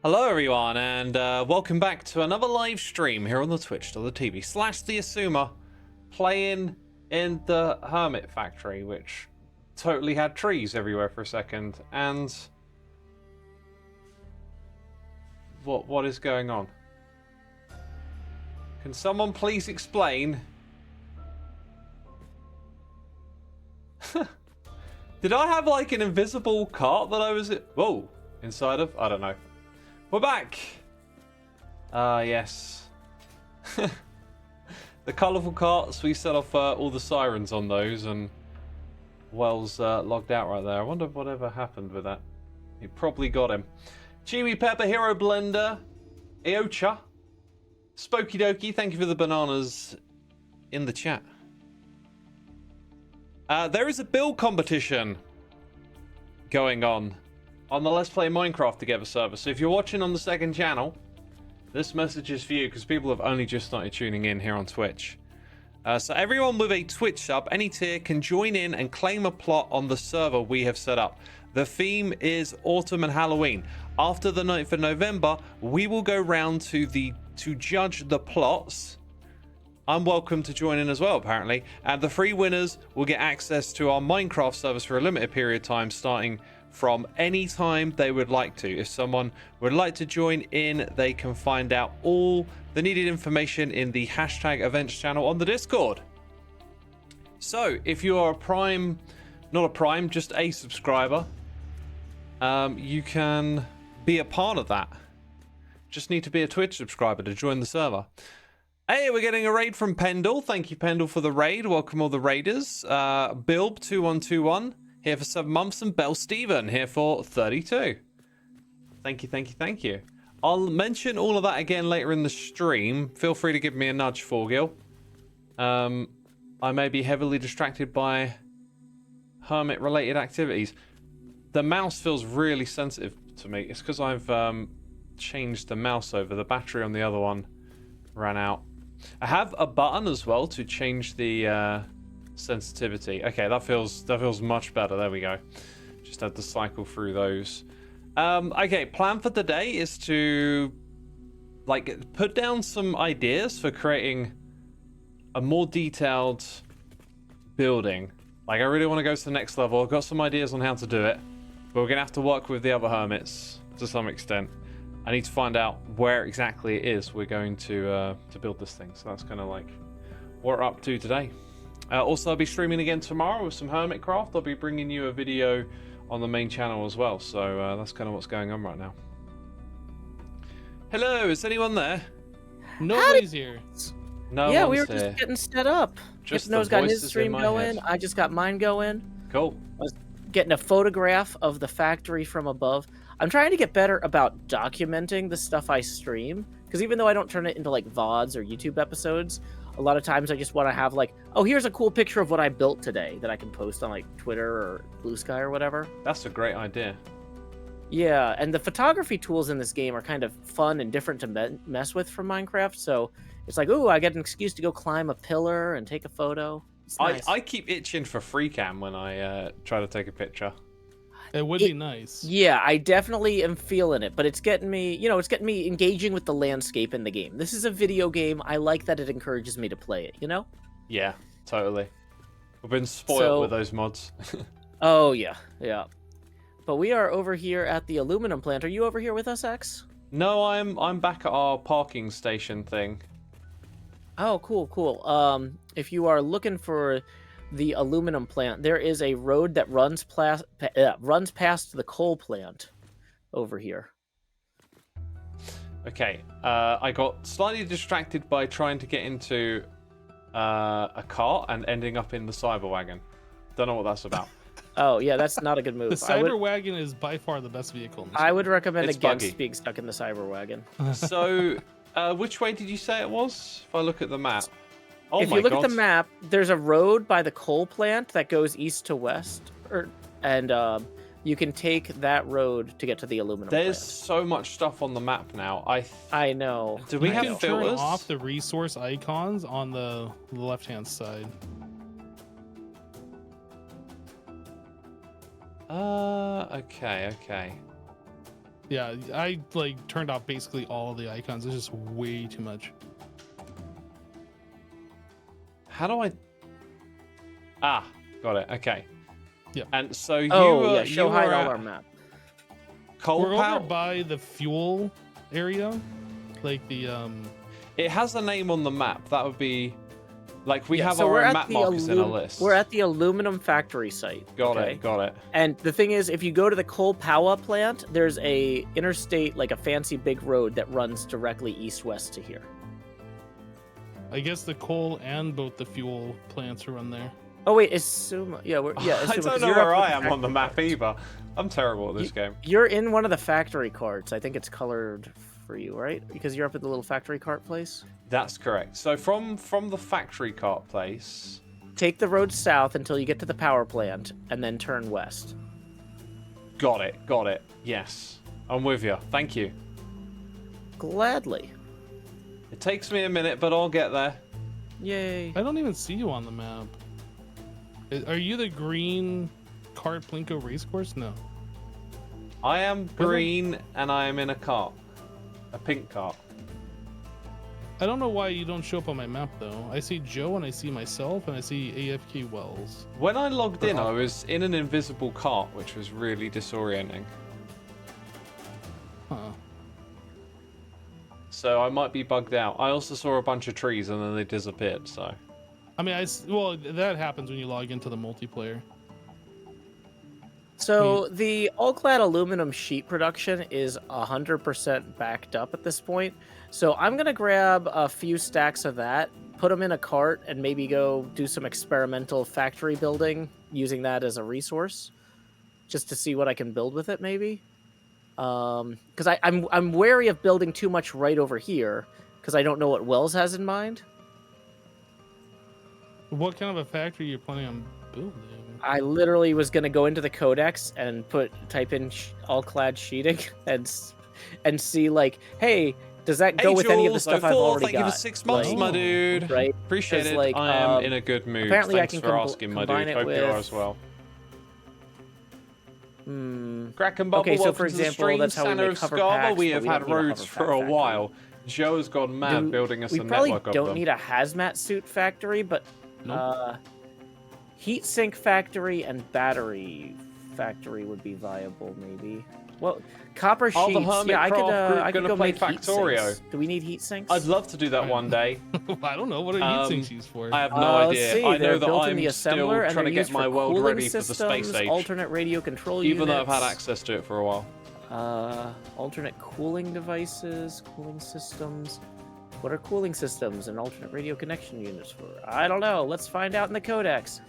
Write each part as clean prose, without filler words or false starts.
Hello everyone, and welcome back to another live stream here on the twitch.tv / the Xisuma, playing in the Hermit Factory, which totally had trees everywhere for a second. And what is going on? Can someone please explain? Did I have like an invisible cart that I was inside of? I don't know. We're back! Yes. The colourful carts, we set off all the sirens on those, and Wells logged out right there. I wonder whatever happened with that. He probably got him. Chewy Pepper, Hero Blender, Aocha, Spooky Dokie, thank you for the bananas in the chat. There is a build competition going on the Let's Play Minecraft Together server. So if you're watching on the second channel, this message is for you because people have only just started tuning in here on Twitch. So everyone with a Twitch sub, any tier, can join in and claim a plot on the server we have set up. The theme is autumn and Halloween. After the 9th of November, we will go round to judge the plots. I'm welcome to join in as well, apparently. And the 3 winners will get access to our Minecraft servers for a limited period of time, starting from any time they would like to. If someone would like to join in, they can find out all the needed information in the hashtag events channel on the Discord. So if you are just a subscriber, you can be a part of that. Just need to be a Twitch subscriber to join the server. Hey, we're getting a raid from Pendle. Thank you, Pendle, for the raid. Welcome all the raiders. Bilb2121 here for 7 months, and Bell Steven here for 32. Thank you, thank you, thank you. I'll mention all of that again later in the stream. Feel free to give me a nudge, Forgil. I may be heavily distracted by Hermit-related activities. The mouse feels really sensitive to me. It's because I've changed the mouse over. The battery on the other one ran out. I have a button as well to change the sensitivity. Okay, that feels much better. There we go. Just had to cycle through those. Okay, plan for today is to put down some ideas for creating a more detailed building. I really want to go to the next level. I've got some ideas on how to do it, but we're gonna have to work with the other hermits to some extent. I need to find out where exactly it is we're going to build this thing. So that's kind of like what we're up to today. Also, I'll be streaming again tomorrow with some Hermitcraft. I'll be bringing you a video on the main channel as well. So that's kind of what's going on right now. Hello, is anyone there? Nobody's here. No yeah, one's we were here. just getting set up. Hypno's got his stream going. I just got mine going. Cool. I was getting a photograph of the factory from above. I'm trying to get better about documenting the stuff I stream, because even though I don't turn it into like VODs or YouTube episodes, a lot of times I just want to have like, oh, here's a cool picture of what I built today that I can post on like Twitter or Blue Sky or whatever. That's a great idea. Yeah, and the photography tools in this game are kind of fun and different to mess with from Minecraft, so it's like, ooh, I get an excuse to go climb a pillar and take a photo. It's nice. I keep itching for free cam when I try to take a picture. It would be nice. Yeah, I definitely am feeling it, but it's getting me, it's getting me engaging with the landscape in the game. This is a video game. I like that it encourages me to play it, you know? Yeah, totally. We've been spoiled with those mods. Oh, yeah, yeah. But we are over here at the aluminum plant. Are you over here with us, X? No, I'm back at our parking station thing. Oh, cool, cool. If you are looking for the aluminum plant, there is a road that runs past the coal plant over here. Okay, I got slightly distracted by trying to get into a car and ending up in the cyber wagon. Don't know what that's about. Oh, yeah, that's not a good move. The cyber wagon is by far the best vehicle in this I would recommend It's against buggy. being stuck in the cyber wagon. So, which way did you say it was? If I look at the map. Oh if my you look God. at the map, there's a road by the coal plant that goes east to west, and you can take that road to get to the aluminum There's plant. so much stuff on the map now. I know. Do we You have can turn filters? off the resource icons on the left-hand side. Okay. Yeah, I like turned off basically all of the icons. It's just way too much. How do I? Ah, got it. Okay. Yeah. And so you Oh, yeah, you show were hide all at our map. Coal We're Power? over by the fuel area, like the It has a name on the map. That would be like we Yeah, have so our we're own at map the markers in a list. We're at the aluminum factory site. Got okay? it. Got it. And the thing is, if you go to the coal power plant, there's a interstate, like a fancy big road that runs directly east-west to here. I guess the coal and both the fuel plants are on there. Oh wait, Xisuma. Yeah, I Xisuma, 'cause don't know you're where up with I the am on the factory map carts. either. I'm terrible at this game. You're in one of the factory carts. I think it's colored for you, right? Because you're up at the little factory cart place. That's correct. So from the factory cart place. Take the road south until you get to the power plant, and then turn west. Got it. Got it. Yes, I'm with you. Thank you. Gladly. It takes me a minute, but I'll get there. Yay. I don't even see you on the map. Are you the green cart Plinko racecourse? No. I am green and I am in a cart. A pink cart. I don't know why you don't show up on my map though. I see Joe and I see myself and I see AFK Wells. When I logged in, I was in an invisible cart, which was really disorienting. Huh. So I might be bugged out. I also saw a bunch of trees and then they disappeared, so. I mean, well, that happens when you log into the multiplayer. So the all-clad aluminum sheet production is 100% backed up at this point. So I'm gonna grab a few stacks of that, put them in a cart, and maybe go do some experimental factory building using that as a resource, just to see what I can build with it, maybe. Because I'm wary of building too much right over here, because I don't know what Wells has in mind. What kind of a factory are you planning on building? I literally was gonna go into the codex and type in all-clad sheeting and see like, hey, does that go with any of the stuff I've already thank got? you for 6 months, Like, my dude. right? Appreciate 'Cause, it. like, I am in a good mood. apparently Thanks I can for asking, my combine dude. it Hope you are with- as well. Hmm. Crack and Bubble, Okay, so welcome for to the example, stream. that's how we Santa make of hover Scava, packs, we but have we had don't need a roads hover for pack a factory. while. Joe's gone mad building us a We probably network of don't them. need a hazmat suit factory, but Nope. heat sink factory and battery factory would be viable, maybe. Well, copper Are the sheets. Hermit Yeah, I could. Craft group I could gonna go play make heat Factorio? sinks. Do we need heat sinks? I'd love to do that one day. I don't know. What are heat sinks used for? I have no Let's idea. see. I know They're that built in the I'm still assembler, and trying to they're get used my for world cooling ready for the systems, space age. alternate radio control units. Even though I've had access to it for a while. Alternate cooling devices, cooling systems. What are cooling systems and alternate radio connection units for? I don't know. Let's find out in the codex.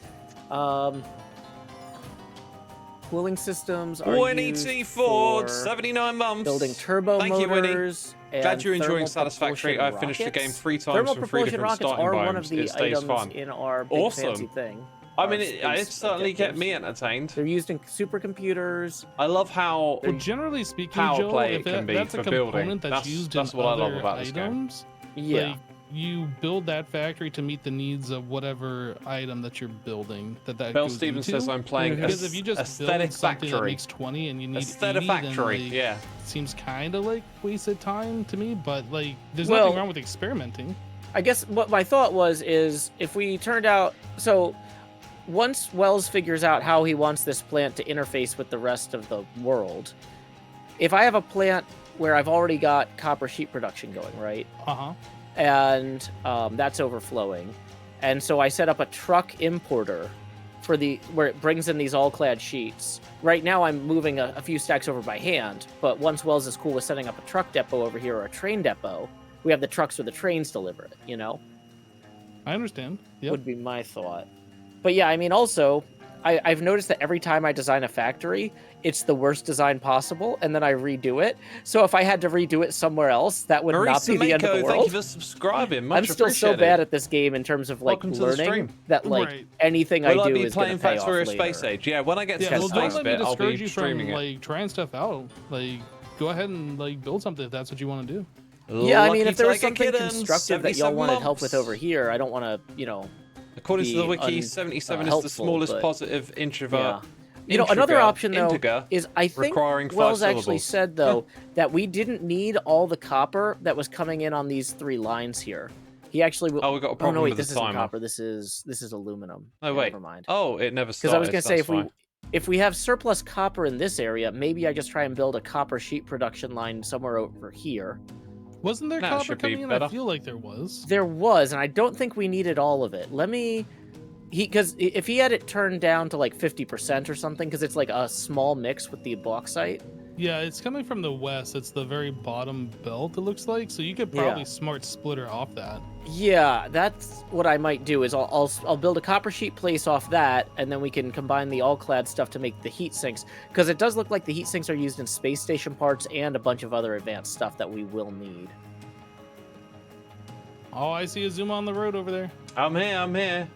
Cooling systems are used Winnie for Ford, 79 months. building turbo Thank you, Winnie. motors. Glad and you're enjoying thermal Satisfactory. propulsion I've finished the game rockets. 3 times Thermal from 3 propulsion different rockets starting are biomes. one of the It stays items fun. in our big Awesome. fancy thing. I our mean, space it certainly kept objectives. me entertained. They're used in supercomputers. I love how Well, generally speaking, power Joe, play if it can be that's a for building. component that's used That's in what I other love about this game. items, Yeah. like, you build that factory to meet the needs of whatever item that you're building. That Bill goes Stevens into. says I'm playing Because if you just Aesthetic build something that Factory. makes 20 and you need 80, Aesthetic then Factory, like, yeah. it seems kind of like wasted time to me. But like, there's Well- nothing wrong with experimenting. I guess what my thought was is if we turned out so once Wells figures out how he wants this plant to interface with the rest of the world, if I have a plant where I've already got copper sheet production going, right? And that's overflowing. And so I set up a truck importer for where it brings in these all-clad sheets. Right now I'm moving a few stacks over by hand, but once Wells is cool with setting up a truck depot over here or a train depot, we have the trucks where the trains deliver it, you know? I understand. Yep. Would be my thought. But yeah, I mean, also, I've noticed that every time I design a factory, it's the worst design possible, and then I redo it. So if I had to redo it somewhere else, that would not be the end of the world. Thank you for subscribing. Much I'm still so appreciated. bad at this game in terms of like Welcome to the stream. learning that like Right. anything Will I I do be is going playing to pay off Factorio later. Space Age? Yeah, when I get Yeah, to the well, space don't let me bit, I'll discourage be you from streaming it. like trying stuff out. Like, go ahead and like build something if that's what you want to do. Yeah, I mean, Lucky if there was Tiger something Kittens, constructive that y'all 77 wanted help months. with over here, I don't want to, According to the be wiki, 77 is the helpful, smallest but- positive introvert. yeah. You know, another Integer, option though integer, is I think requiring 5 Wells actually syllables. said though that we didn't need all the copper that was coming in on these 3 lines here. He actually will. Oh, we got a Oh problem no, wait, with this the isn't timer. copper. This is aluminum. Oh Yeah, wait. never mind. Oh, it never Because I was started. gonna say That's if we have surplus copper in this area, maybe I just try and build a copper sheet production line somewhere over here. Wasn't there That copper should be coming in? better. I feel like there was. There was, and I don't think we needed all of it. Let me. Because if he had it turned down to like 50% or something, because it's like a small mix with the bauxite. Yeah, it's coming from the west. It's the very bottom belt, it looks like. So you could probably smart splitter off that. Yeah, that's what I might do. Is I'll build a copper sheet place off that, and then we can combine the all-clad stuff to make the heat sinks. Because it does look like the heat sinks are used in space station parts and a bunch of other advanced stuff that we will need. Oh, I see a Xisuma on the road over there. I'm here. I'm here.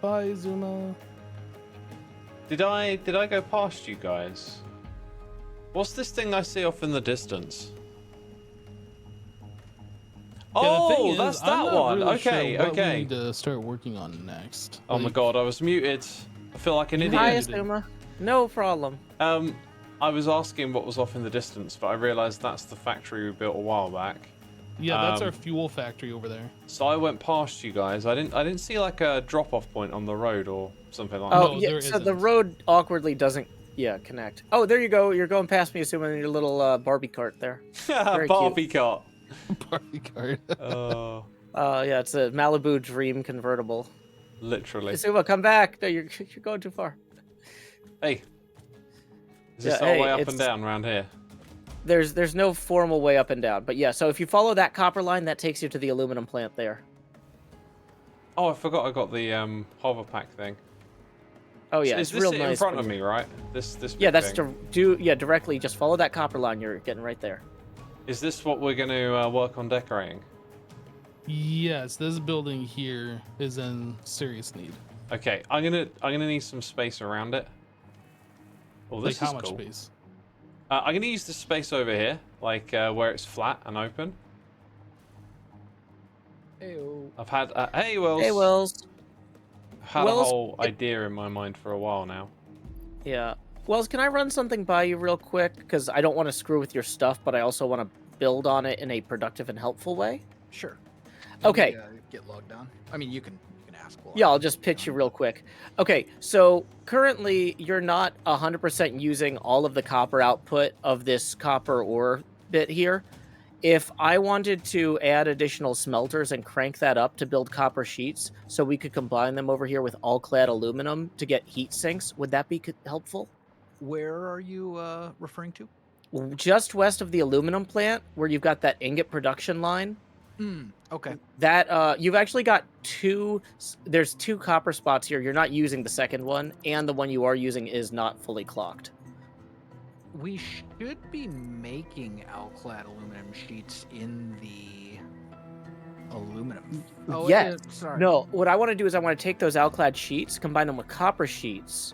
Bye, Xisuma. Did I go past you guys? What's this thing I see off in the distance? Oh, that's that one. Okay, What we okay. need to start working on next. Oh my god, I was muted. I feel like an Hi, idiot. Xisuma. No problem. I was asking what was off in the distance, but I realized that's the factory we built a while back. Yeah, that's our fuel factory over there. So I went past you guys. I didn't see like a drop-off point on the road or something like Oh, No, yeah. there So the isn't. road awkwardly doesn't, connect. Oh, there you go. You're going past me, Xisuma, in your little Barbie cart there. that. very Barbie cart. Party card. Yeah, it's a Malibu Dream convertible. Literally. Xisuma, come back. No, you're going too far. Hey. Is this Yeah, all hey, way up it's- and down around here? There's no formal way up and down, but yeah. So if you follow that copper line, that takes you to the aluminum plant there. Oh, I forgot I got the hover pack thing. Oh yeah, Is it's this real it nice. in front when of you- me, right? This Yeah, big that's thing. directly. Just follow that copper line. You're getting right there. Is this what we're going to work on decorating? Yes, this building here is in serious need. Okay, I'm gonna need some space around it. Oh, Like this how is much cool. space? I'm gonna use this space over here, like where it's flat and open. I've had hey Wills. Hey, Wells. I've had Wells- a whole idea in my mind for a while now. Yeah. Wells, can I run something by you real quick? Because I don't want to screw with your stuff, but I also want to build on it in a productive and helpful way. Sure. Okay. Let me, get logged on. I mean, you can ask. while Yeah, I'm I'll just pitch you real quick. Okay, so currently you're not 100% using all of the copper output of this copper ore bit here. If I wanted to add additional smelters and crank that up to build copper sheets so we could combine them over here with all-clad aluminum to get heat sinks, would that be helpful? Where are you referring to? Just west of the aluminum plant, where you've got that ingot production line, Okay. that you've actually got there's 2 copper spots here. You're not using the second one, and the one you are using is not fully clocked. We should be making alclad aluminum sheets in the aluminum. Oh, Yes. sorry. No, what I want to do is I want to take those alclad sheets, combine them with copper sheets,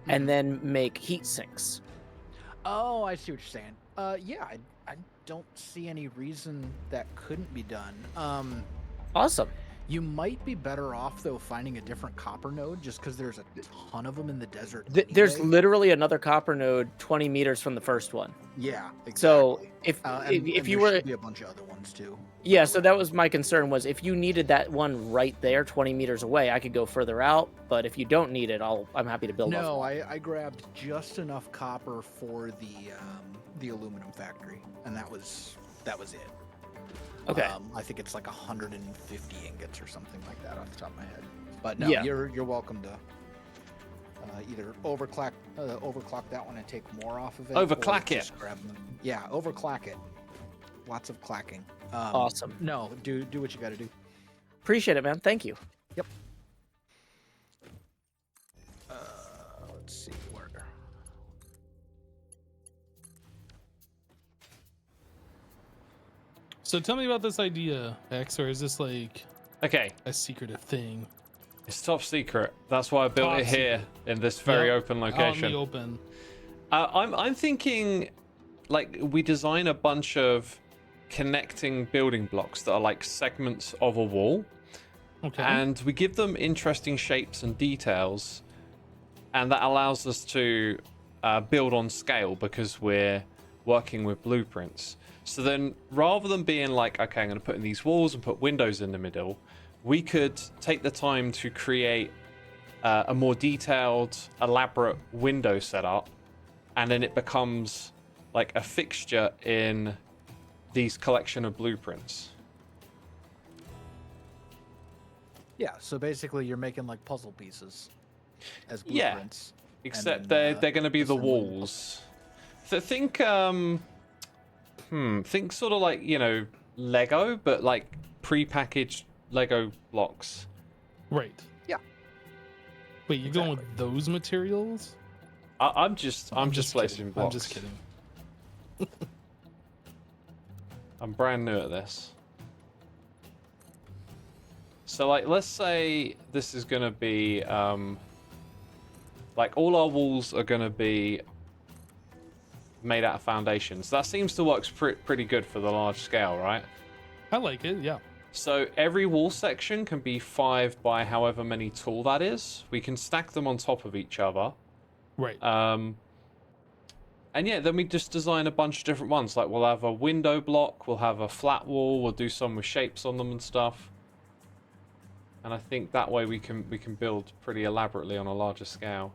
and then make heat sinks. Oh, I see what you're saying. Yeah, I don't see any reason that couldn't be done. Awesome. You might be better off though finding a different copper node, just because there's a ton of them in the desert. There's anyway. literally another copper node 20 meters from the first one. Yeah, exactly. So if And if there you were should be a bunch of other ones too. Yeah, so that was my concern, was if you needed that one right there 20 meters away, I could go further out, but if you don't need it, I'm happy to build No, off. I grabbed just enough copper for the aluminum factory, and that was it. Okay. I think it's like 150 ingots or something like that off the top of my head. But no, Yeah. you're welcome to either overclock that one and take more off of it. or Overclock it. just grab them. Yeah, overclock it. Lots of clacking. Awesome. No, do what you got to do. Appreciate it, man. Thank you. Yep. Let's see where. So tell me about this idea, X, or is this like Okay, a secretive thing? it's top secret. That's why I built Top it here in this very Yep, open Out in location. the open. I'm thinking, like, we design a bunch of connecting building blocks that are like segments of a wall, Okay. and we give them interesting shapes and details and that allows us to build on scale because we're working with blueprints. So then, rather than being like, okay, I'm going to put in these walls and put windows in the middle, we could take the time to create a more detailed, elaborate window setup, and then it becomes like a fixture in these collection of blueprints. Yeah, so basically you're making like puzzle pieces as Yeah, blueprints. except then, they're going to be the assembling walls. Think think sort of like, Lego, but like pre-packaged Lego blocks. Right. Yeah. Wait, you're going with those materials? I'm just placing kidding. blocks. I'm just kidding. I'm brand new at this. So like, let's say this is gonna be like all our walls are gonna be made out of foundations. That seems to work pretty good for the large scale, right? I like it, yeah. So every wall section can be 5 by however many tall that is. We can stack them on top of each other. Right. And yeah, then we just design a bunch of different ones. Like we'll have a window block, we'll have a flat wall, we'll do some with shapes on them and stuff. And I think that way we can build pretty elaborately on a larger scale.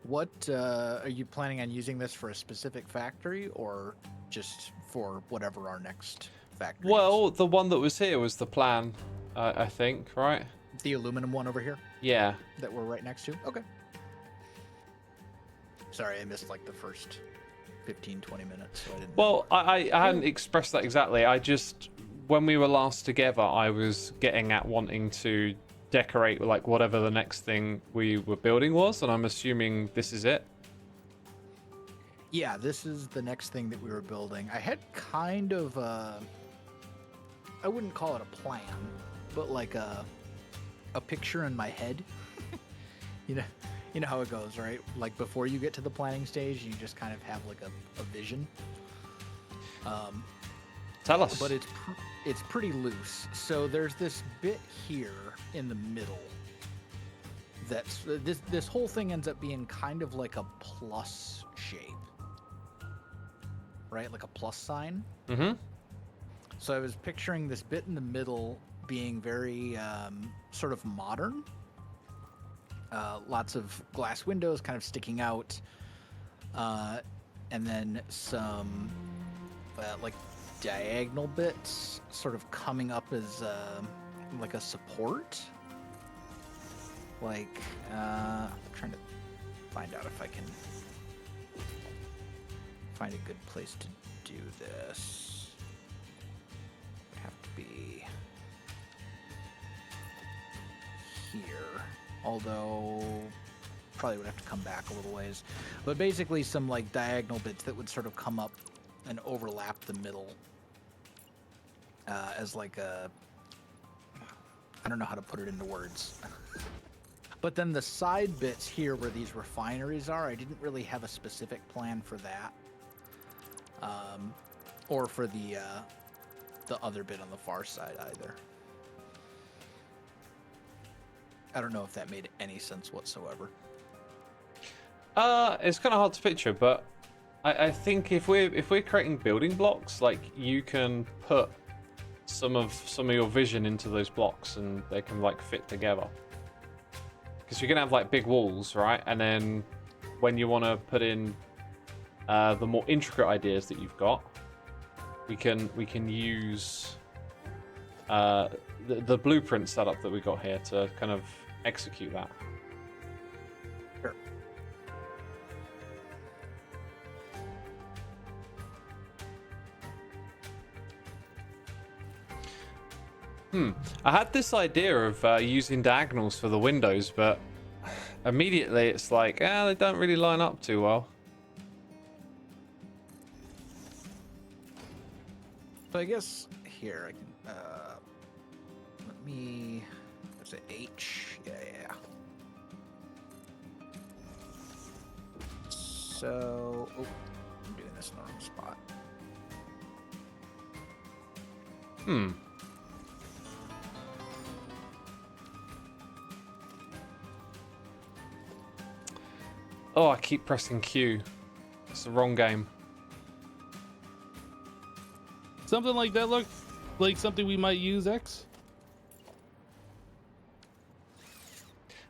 What are you planning on using this for a specific factory or just for whatever our next factory Well, is? the one that was here was the plan, I think, right? The aluminum one over here Yeah. that we're right next to? Okay. Sorry, I missed like the first 15, 20 minutes. So I didn't Well, I hadn't expressed that exactly. I just, when we were last together, I was getting at wanting to decorate like whatever the next thing we were building was, and I'm assuming this is it. Yeah, this is the next thing that we were building. I had kind of I wouldn't call it a plan, but like a picture in my head. You know how it goes, right? Like before you get to the planning stage, you just kind of have like a vision. Tell us. But it's pretty loose. So there's this bit here in the middle. That's this whole thing ends up being kind of like a plus shape, right? Like a plus sign. Mm-hmm. So I was picturing this bit in the middle being very sort of modern. Lots of glass windows kind of sticking out. And then some like diagonal bits sort of coming up as like a support. Like, I'm trying to find out if I can find a good place to do this. Would have to be here, although probably would have to come back a little ways. But basically some like diagonal bits that would sort of come up and overlap the middle as like a, I don't know how to put it into words. But then the side bits here where these refineries are, I didn't really have a specific plan for that. Or for the other bit on the far side either. I don't know if that made any sense whatsoever. It's kind of hard to picture, but I think if we're creating building blocks, like you can put some of your vision into those blocks, and they can like fit together. Because you're gonna have like big walls, right? And then when you want to put in the more intricate ideas that you've got, we can use the blueprint setup that we got here to kind of execute that. Sure. I had this idea of using diagonals for the windows, but immediately it's like, they don't really line up too well. So I guess here I can let me, what's it, H? Yeah. So, I'm doing this in the wrong spot. Oh, I keep pressing Q. It's the wrong game. Something like that look like something we might use, X?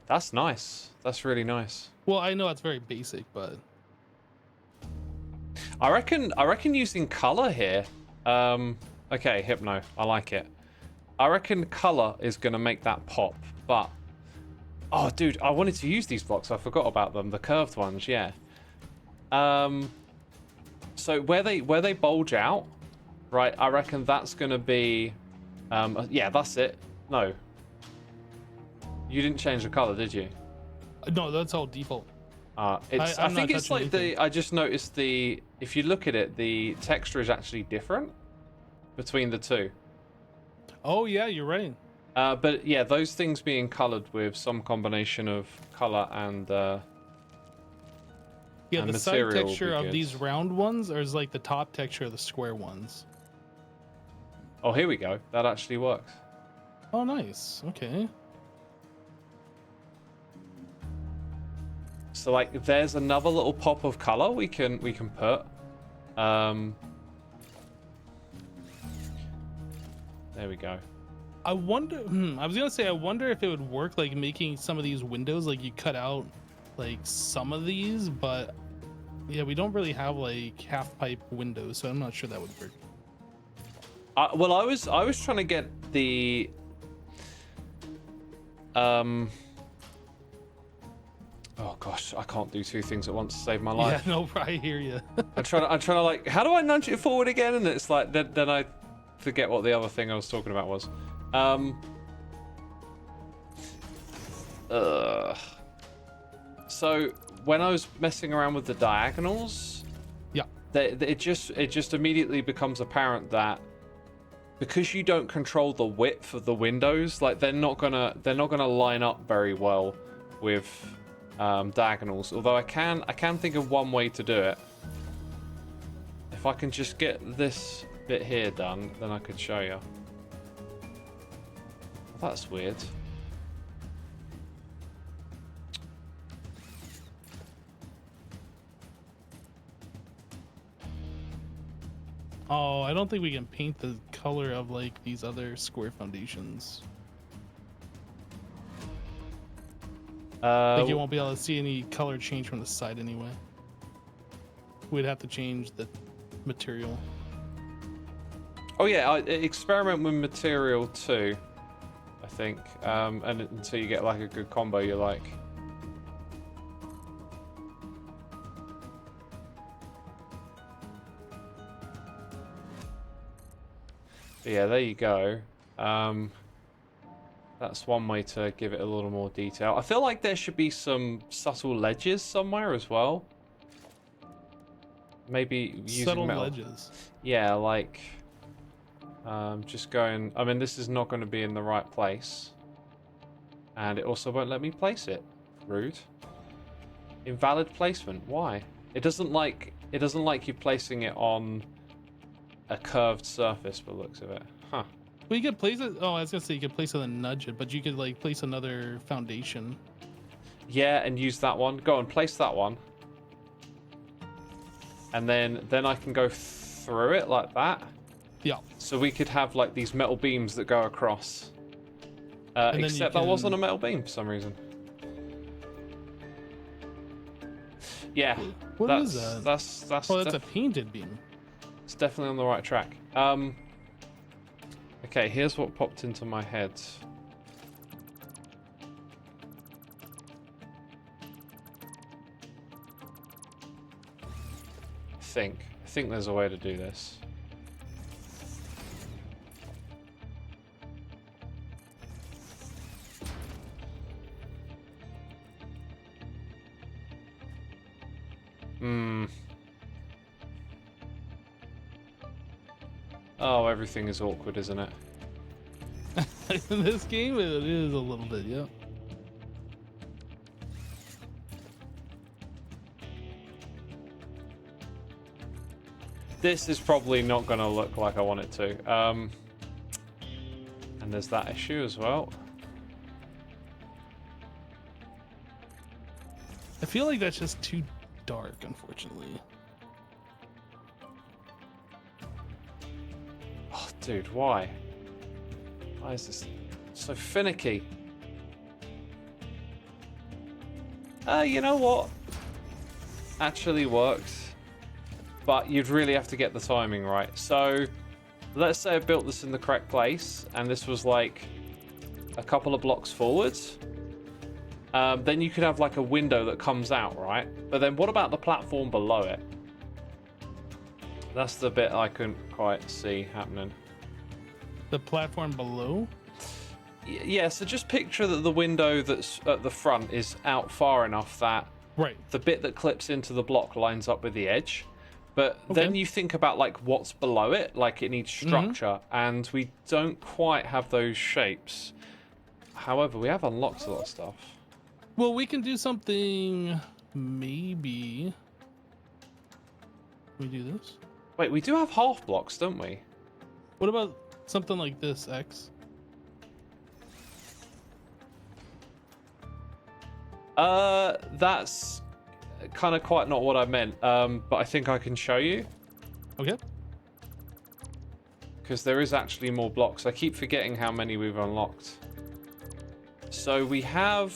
That's nice. That's really nice. Well, I know it's very basic, but I reckon using color here. Okay, Hypno. I like it. I reckon color is gonna make that pop, but oh, dude, I wanted to use these blocks. I forgot about them. The curved ones, yeah. So where they bulge out, right? I reckon that's gonna be, yeah, that's it. No, you didn't change the color, did you? no, that's all default. It's. I'm I think not it's like touching I just noticed the. If you look at it, the texture is actually different between the two. Oh yeah, you're right. But yeah, those things being colored with some combination of color and Yeah, and the side material will texture be of good. these round ones is like the top texture of the square ones. Oh, here we go. That actually works. Oh, nice. Okay. So like, there's another little pop of color we can put. There we go. I wonder. I was gonna say, I wonder if it would work like making some of these windows, like you cut out like some of these, but yeah, we don't really have like half pipe windows, so I'm not sure that would work. Well, I was trying to get the oh gosh, I can't do two things at once to save my life. Yeah, no, I hear you. I'm trying to like, how do I nudge it forward again? And it's like then I forget what the other thing I was talking about was. So when I was messing around with the diagonals, Yeah. it just immediately becomes apparent that because you don't control the width of the windows, like they're not gonna line up very well with diagonals. Although I can think of one way to do it. If I can just get this bit here done, then I could show you. That's weird. Oh, I don't think we can paint the color of like these other square foundations. Like you won't be able to see any color change from the side anyway. We'd have to change the material. Oh yeah, experiment with material too, I think, and until you get like a good combo you like. But yeah, there you go. That's one way to give it a little more detail. I feel like there should be some subtle ledges somewhere as well. Maybe using Subtle metal. ledges. Yeah, like just going. I mean, this is not going to be in the right place, and it also won't let me place it. Rude. Invalid placement. Why? It doesn't like you placing it on a curved surface, by the looks of it. Huh. Well, you could place it. Oh, I was gonna say you could place it and nudge it, but you could like place another foundation. Yeah, and use that one. Go and place that one, and then I can go through it like that. Yeah. So we could have like these metal beams that go across. Except that wasn't a metal beam for some reason. Yeah. What is that? That's Oh, that's a painted beam. It's definitely on the right track. Okay, here's what popped into my head. I think there's a way to do this. Oh, everything is awkward, isn't it? In this game, it is a little bit, yeah. This is probably not going to look like I want it to. And there's that issue as well. I feel like that's just too dark, unfortunately. Oh, dude, why? Why is this so finicky? You know what? Actually works. But you'd really have to get the timing right. So, let's say I built this in the correct place, and this was like a couple of blocks forwards. Then you could have like a window that comes out, right? But then what about the platform below it? That's the bit I couldn't quite see happening. The platform below? Yeah, so just picture that the window that's at the front is out far enough that Right. the bit that clips into the block lines up with the edge. But Okay. then you think about like what's below it, like it needs structure, and we don't quite have those shapes. However, we have unlocked a lot of stuff. Well, we can do something, maybe. Can we do this? Wait, we do have half blocks, don't we? What about something like this, X? That's kind of quite not what I meant, but I think I can show you. Okay. Because there is actually more blocks. I keep forgetting how many we've unlocked. So we have,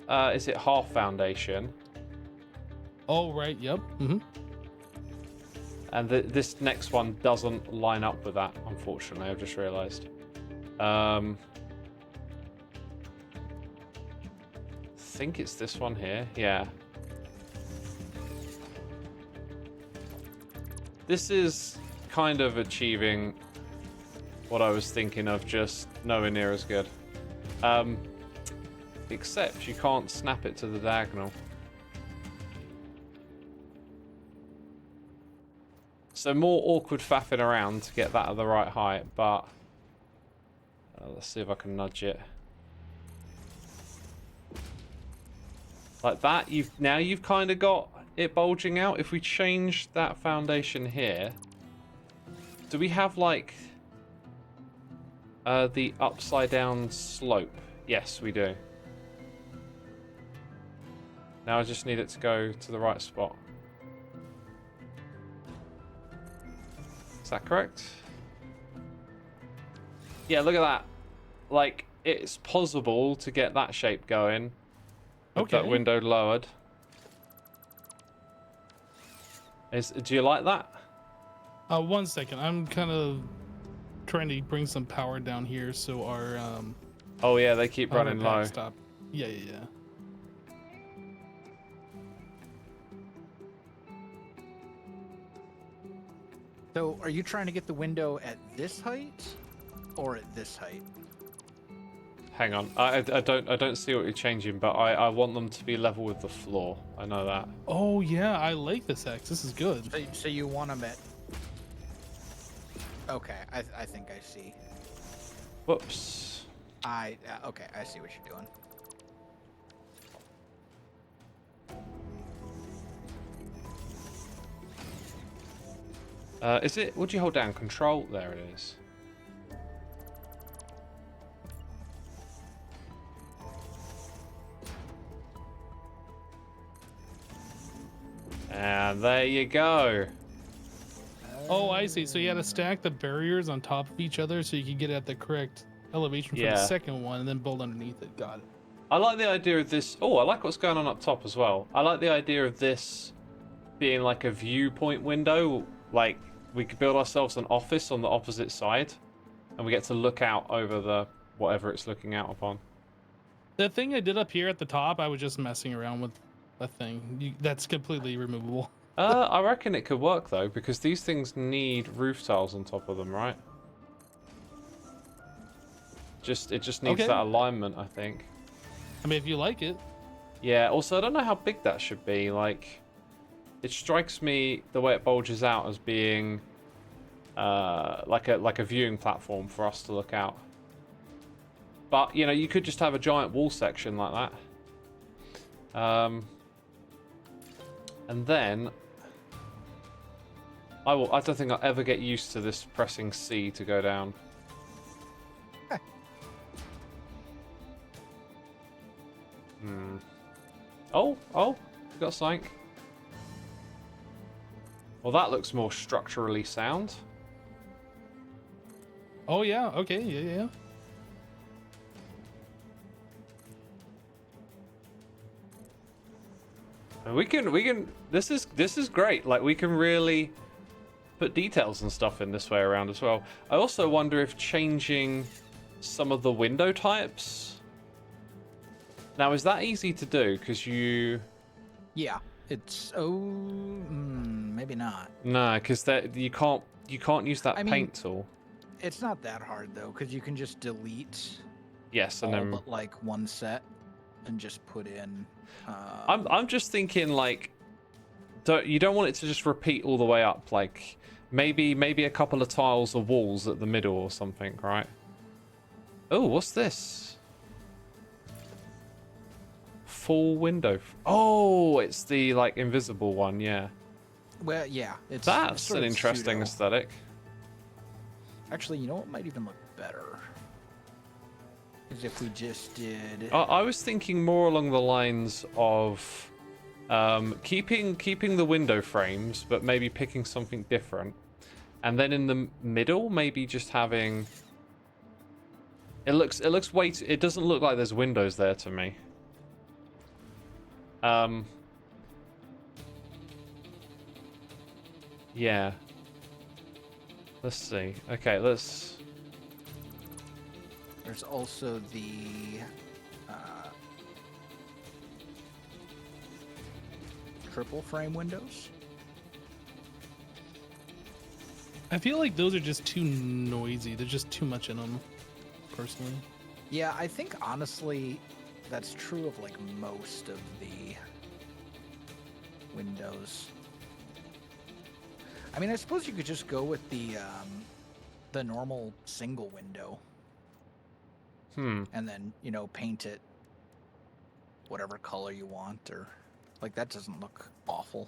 is it half foundation? Oh, right. Yep. Mm-hmm. And this next one doesn't line up with that, unfortunately. I've just realized. I think it's this one here. Yeah. This is kind of achieving what I was thinking of, just nowhere near as good. Except you can't snap it to the diagonal. So more awkward faffing around to get that at the right height, but let's see if I can nudge it. Like that, you've kind of got it bulging out. If we change that foundation here, do we have like the upside down slope? Yes, we do. Now I just need it to go to the right spot. Is that correct? Yeah, look at that. Like, it's possible to get that shape going with that window lowered. Do you like that? 1 second. I'm kind of trying to bring some power down here so our Oh yeah, they keep power running pack low. stop. Yeah. So, are you trying to get the window at this height or at this height? Hang on, I don't see what you're changing, but I want them to be level with the floor. I know that. Oh yeah, I like this X. This is good. So you want them at... Okay, I think I see. Whoops. Okay, I see what you're doing. Is it? Would you hold down Control? There it is. And there you go. Oh, I see. So you had to stack the barriers on top of each other so you could get at the correct elevation for the second one and then build underneath it. Got it. I like the idea of this. Oh, I like what's going on up top as well. I like the idea of this being like a viewpoint window. Like, we could build ourselves an office on the opposite side, and we get to look out over the whatever it's looking out upon. The thing I did up here at the top, I was just messing around with a thing. That's completely removable. I reckon it could work though, because these things need roof tiles on top of them, right? It just needs that alignment, I think. I mean, if you like it. Yeah. Also, I don't know how big that should be. Like, it strikes me the way it bulges out as being like a viewing platform for us to look out. But you know, you could just have a giant wall section like that. And then I don't think I'll ever get used to this pressing C to go down. Oh, got something. Well, that looks more structurally sound. Oh yeah. Okay. Yeah. And we can. This is great. Like, we can really put details and stuff in this way around as well. I also wonder if changing some of the window types. Now, is that easy to do? Because you. Yeah, it's maybe not. No, because you can't use that paint tool. It's not that hard though, because you can just delete Yes, and all then but like one set and just put in. I'm just thinking, like, you don't want it to just repeat all the way up. Like, maybe a couple of tiles or walls at the middle or something, right? Oh, what's this? Full window. Oh, it's the like invisible one. Yeah. Well, yeah, it's That's sort an of interesting pseudo. aesthetic. Actually, you know what might even look better is if we just did. I was thinking more along the lines of keeping the window frames, but maybe picking something different, and then in the middle, maybe just having. It looks way too, it doesn't look like there's windows there to me. Yeah. Let's see. Okay, let's. There's also the triple frame windows. I feel like those are just too noisy. There's just too much in them, personally. Yeah, I think honestly, that's true of like most of the windows. I mean, I suppose you could just go with the normal single window. And then, you know, paint it whatever color you want, or like that doesn't look awful.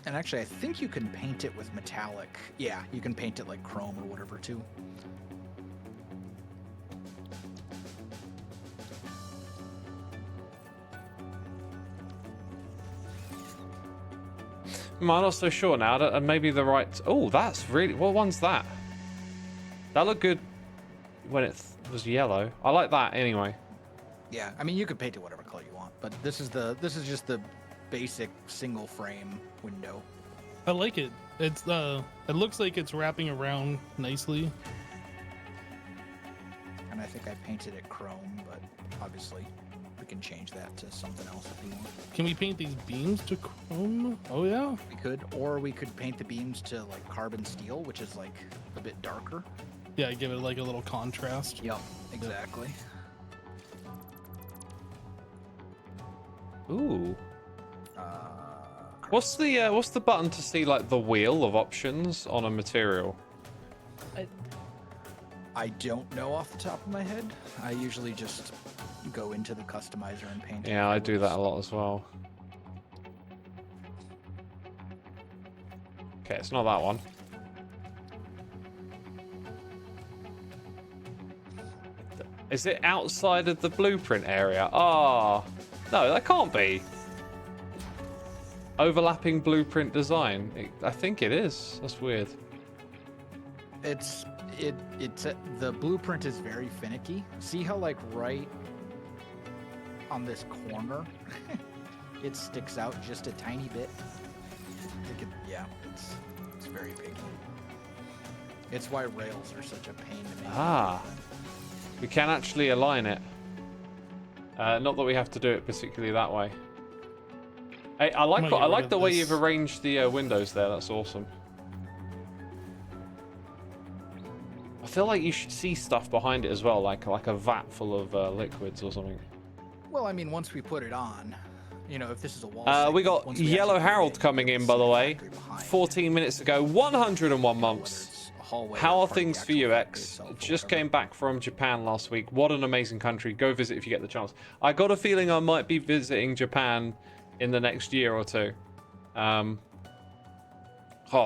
And actually, I think you can paint it with metallic. Yeah, you can paint it like chrome or whatever too. I'm not so sure now. And maybe the right. Oh, that's really. What one's that? That looked good when it was yellow. I like that anyway. Yeah, I mean, you could paint it whatever color you want, but this is just the basic single frame window. I like it. It's it looks like it's wrapping around nicely. And I think I painted it chrome, but obviously we can change that to something else if we want. Can we paint these beams to chrome? Oh yeah. We could, or we could paint the beams to like carbon steel, which is like a bit darker. Yeah, give it like a little contrast. Yep, exactly. Ooh. What's the button to see like the wheel of options on a material? I don't know off the top of my head. I usually just go into the customizer and paint. Yeah, I do that a lot as well. Okay, it's not that one. Is it outside of the blueprint area? Ah, no, that can't be. Overlapping blueprint design. I think it is. That's weird. It's the blueprint is very finicky. See how like right on this corner, it sticks out just a tiny bit. Yeah, it's very picky. It's why rails are such a pain to make. Ah, we can actually align it. Not that we have to do it particularly that way. Hey, I like the way you've arranged the windows there. That's awesome. I feel like you should see stuff behind it as well, like a vat full of liquids or something. Well, I mean, once we put it on, you know, if this is a wall. We got Yellow Harold coming in, by the way. 14 minutes ago, 101 months. How are things for you, X? Just came back from Japan last week. What an amazing country. Go visit if you get the chance. I got a feeling I might be visiting Japan in the next year or two. Oh,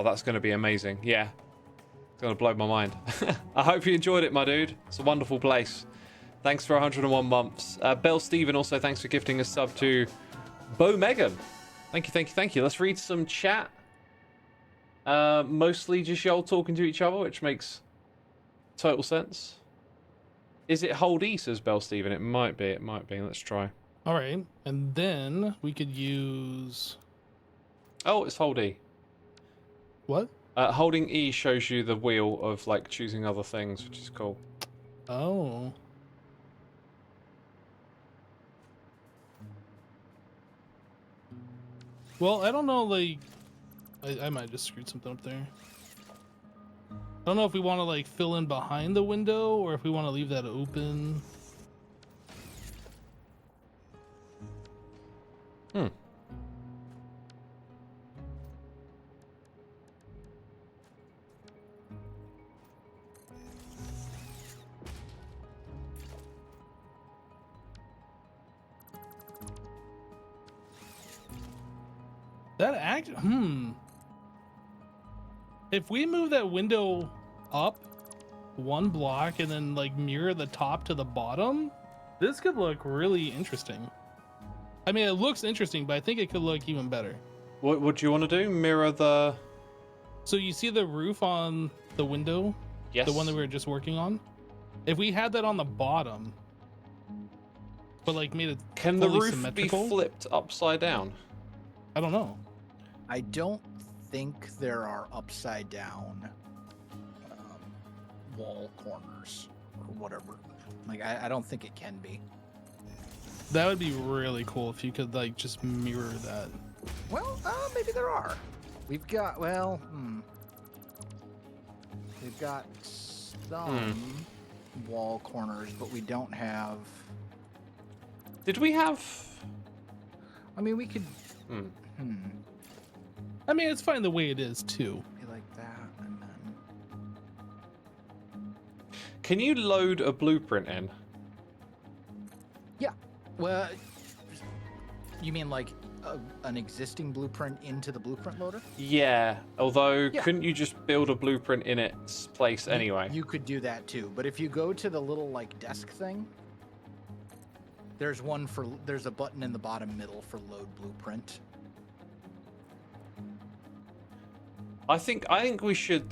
that's going to be amazing. Yeah. It's going to blow my mind. I hope you enjoyed it, my dude. It's a wonderful place. Thanks for 101 months. Bell Steven also, thanks for gifting a sub to Bo Megan. Thank you, thank you, thank you. Let's read some chat. Mostly just y'all talking to each other, which makes total sense. Is it hold E, says Bell Steven? It might be, it might be. Let's try. All right, and then we could use... Oh, it's hold E. What? Holding E shows you the wheel of like choosing other things, which is cool. Oh. Well, I don't know, like... I might have just screwed something up there. I don't know if we want to like fill in behind the window or if we want to leave that open. Hmm. That if we move that window up one block and then like mirror the top to the bottom, this could look really interesting. I mean, it looks interesting, but I think it could look even better. What do you want to do? Mirror the... So you see the roof on the window? Yes. The one that we were just working on? If we had that on the bottom, but like made it Can the fully roof symmetrical? be flipped upside down? I don't know. I don't think there are upside down wall corners or whatever. Like, I don't think it can be. That would be really cool if you could like just mirror that. Well, maybe there are. We've got, well, we've got some wall corners, but we don't have... Did we have... I mean, we could... I mean, it's fine the way it is too. Be like that, and then... Can you load a blueprint in? Yeah. Well, you mean like an existing blueprint into the blueprint loader? Yeah, although Yeah. couldn't you just build a blueprint in its place anyway? You could do that too, but if you go to the little like desk thing, there's a button in the bottom middle for load blueprint. I think we should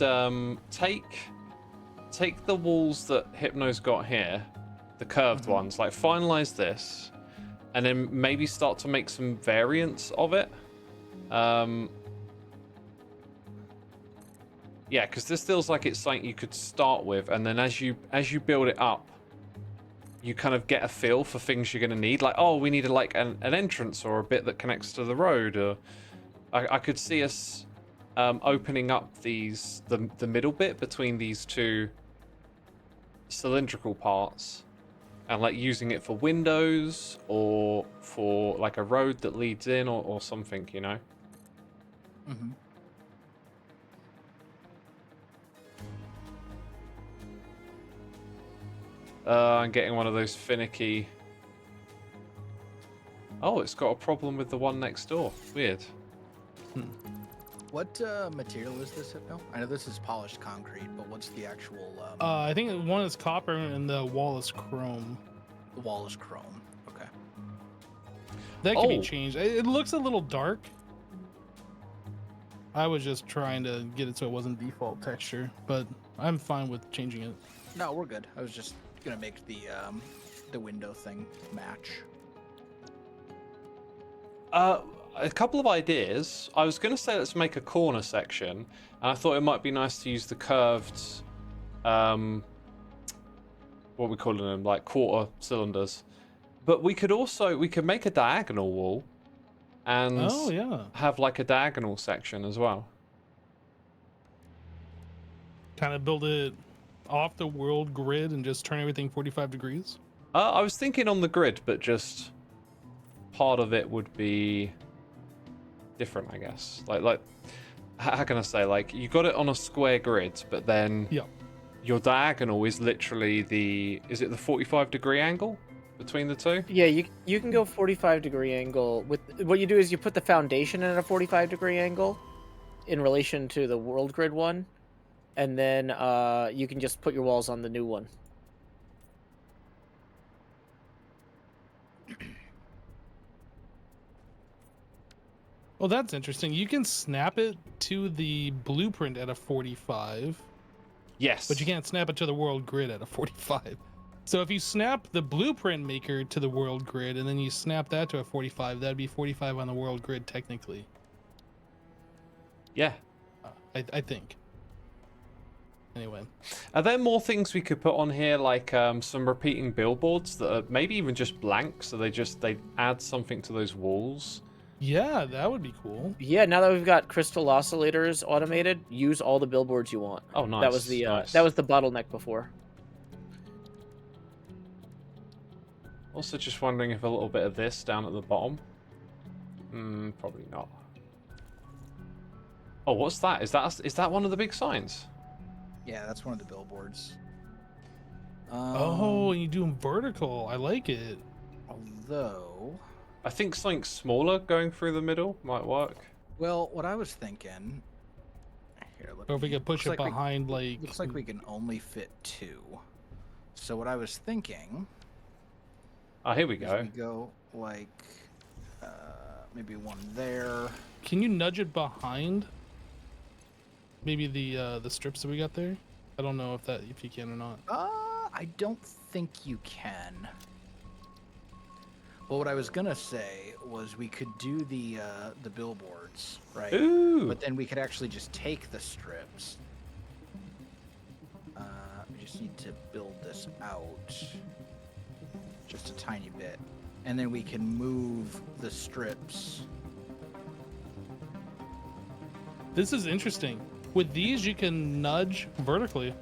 take the walls that Hypno's got here, the curved ones, like finalize this, and then maybe start to make some variants of it. Yeah, because this feels like it's something you could start with, and then as you build it up, you kind of get a feel for things you're going to need. Like, oh, we need like an entrance or a bit that connects to the road. Or I could see us opening up the middle bit between these two cylindrical parts, and like using it for windows or for like a road that leads in or something, you know. I'm getting one of those finicky... Oh, it's got a problem with the one next door. Weird. What material is this, Hypno? I know this is polished concrete, but what's the actual... I think one is copper and the wall is chrome. The wall is chrome. Okay. That can be Oh. changed. It looks a little dark. I was just trying to get it so it wasn't default texture, but I'm fine with changing it. No, we're good. I was just gonna make the window thing match. A couple of ideas. I was going to say let's make a corner section, and I thought it might be nice to use the curved, what we calling them, like quarter cylinders. But we could make a diagonal wall, and Oh yeah, have like a diagonal section as well. kind of build it off the world grid and just turn everything 45 degrees. I was thinking on the grid, but just part of it would be different, I guess. Like how can I say? Like you got it on a square grid, but then your diagonal is literally is it the 45-degree angle between the two? Yeah, you can go 45-degree angle. With what you do is you put the foundation at a 45-degree angle in relation to the world grid one, and then you can just put your walls on the new one. Oh, that's interesting. You can snap it to the blueprint at a 45, Yes. but you can't snap it to the world grid at a 45. So if you snap the blueprint maker to the world grid and then you snap that to a 45, that'd be 45 on the world grid technically. Yeah. I think. Anyway. Are there more things we could put on here, like some repeating billboards that are maybe even just blank, so they add something to those walls? Yeah, that would be cool. Yeah, now that we've got crystal oscillators automated, use all the billboards you want. Oh, nice. That was the nice. that was the bottleneck before. Also, just wondering if a little bit of this down at the bottom. Probably not. Oh, what's that? Is that one of the big signs? Yeah, that's one of the billboards. Oh, and you do them vertical. I like it. Although, I think something smaller going through the middle might work. well, what I was thinking. Here, Or if we could push it behind, like. Looks like we can only fit 2. So what I was thinking. Oh, here we is go. we go like maybe one there. Can you nudge it behind? Maybe the strips that we got there. I don't know if you can or not. I don't think you can. Well, what I was gonna say was we could do the billboards, right? Ooh. But then we could actually just take the strips. We just need to build this out just a tiny bit, and then we can move the strips. This is interesting. With these, you can nudge vertically.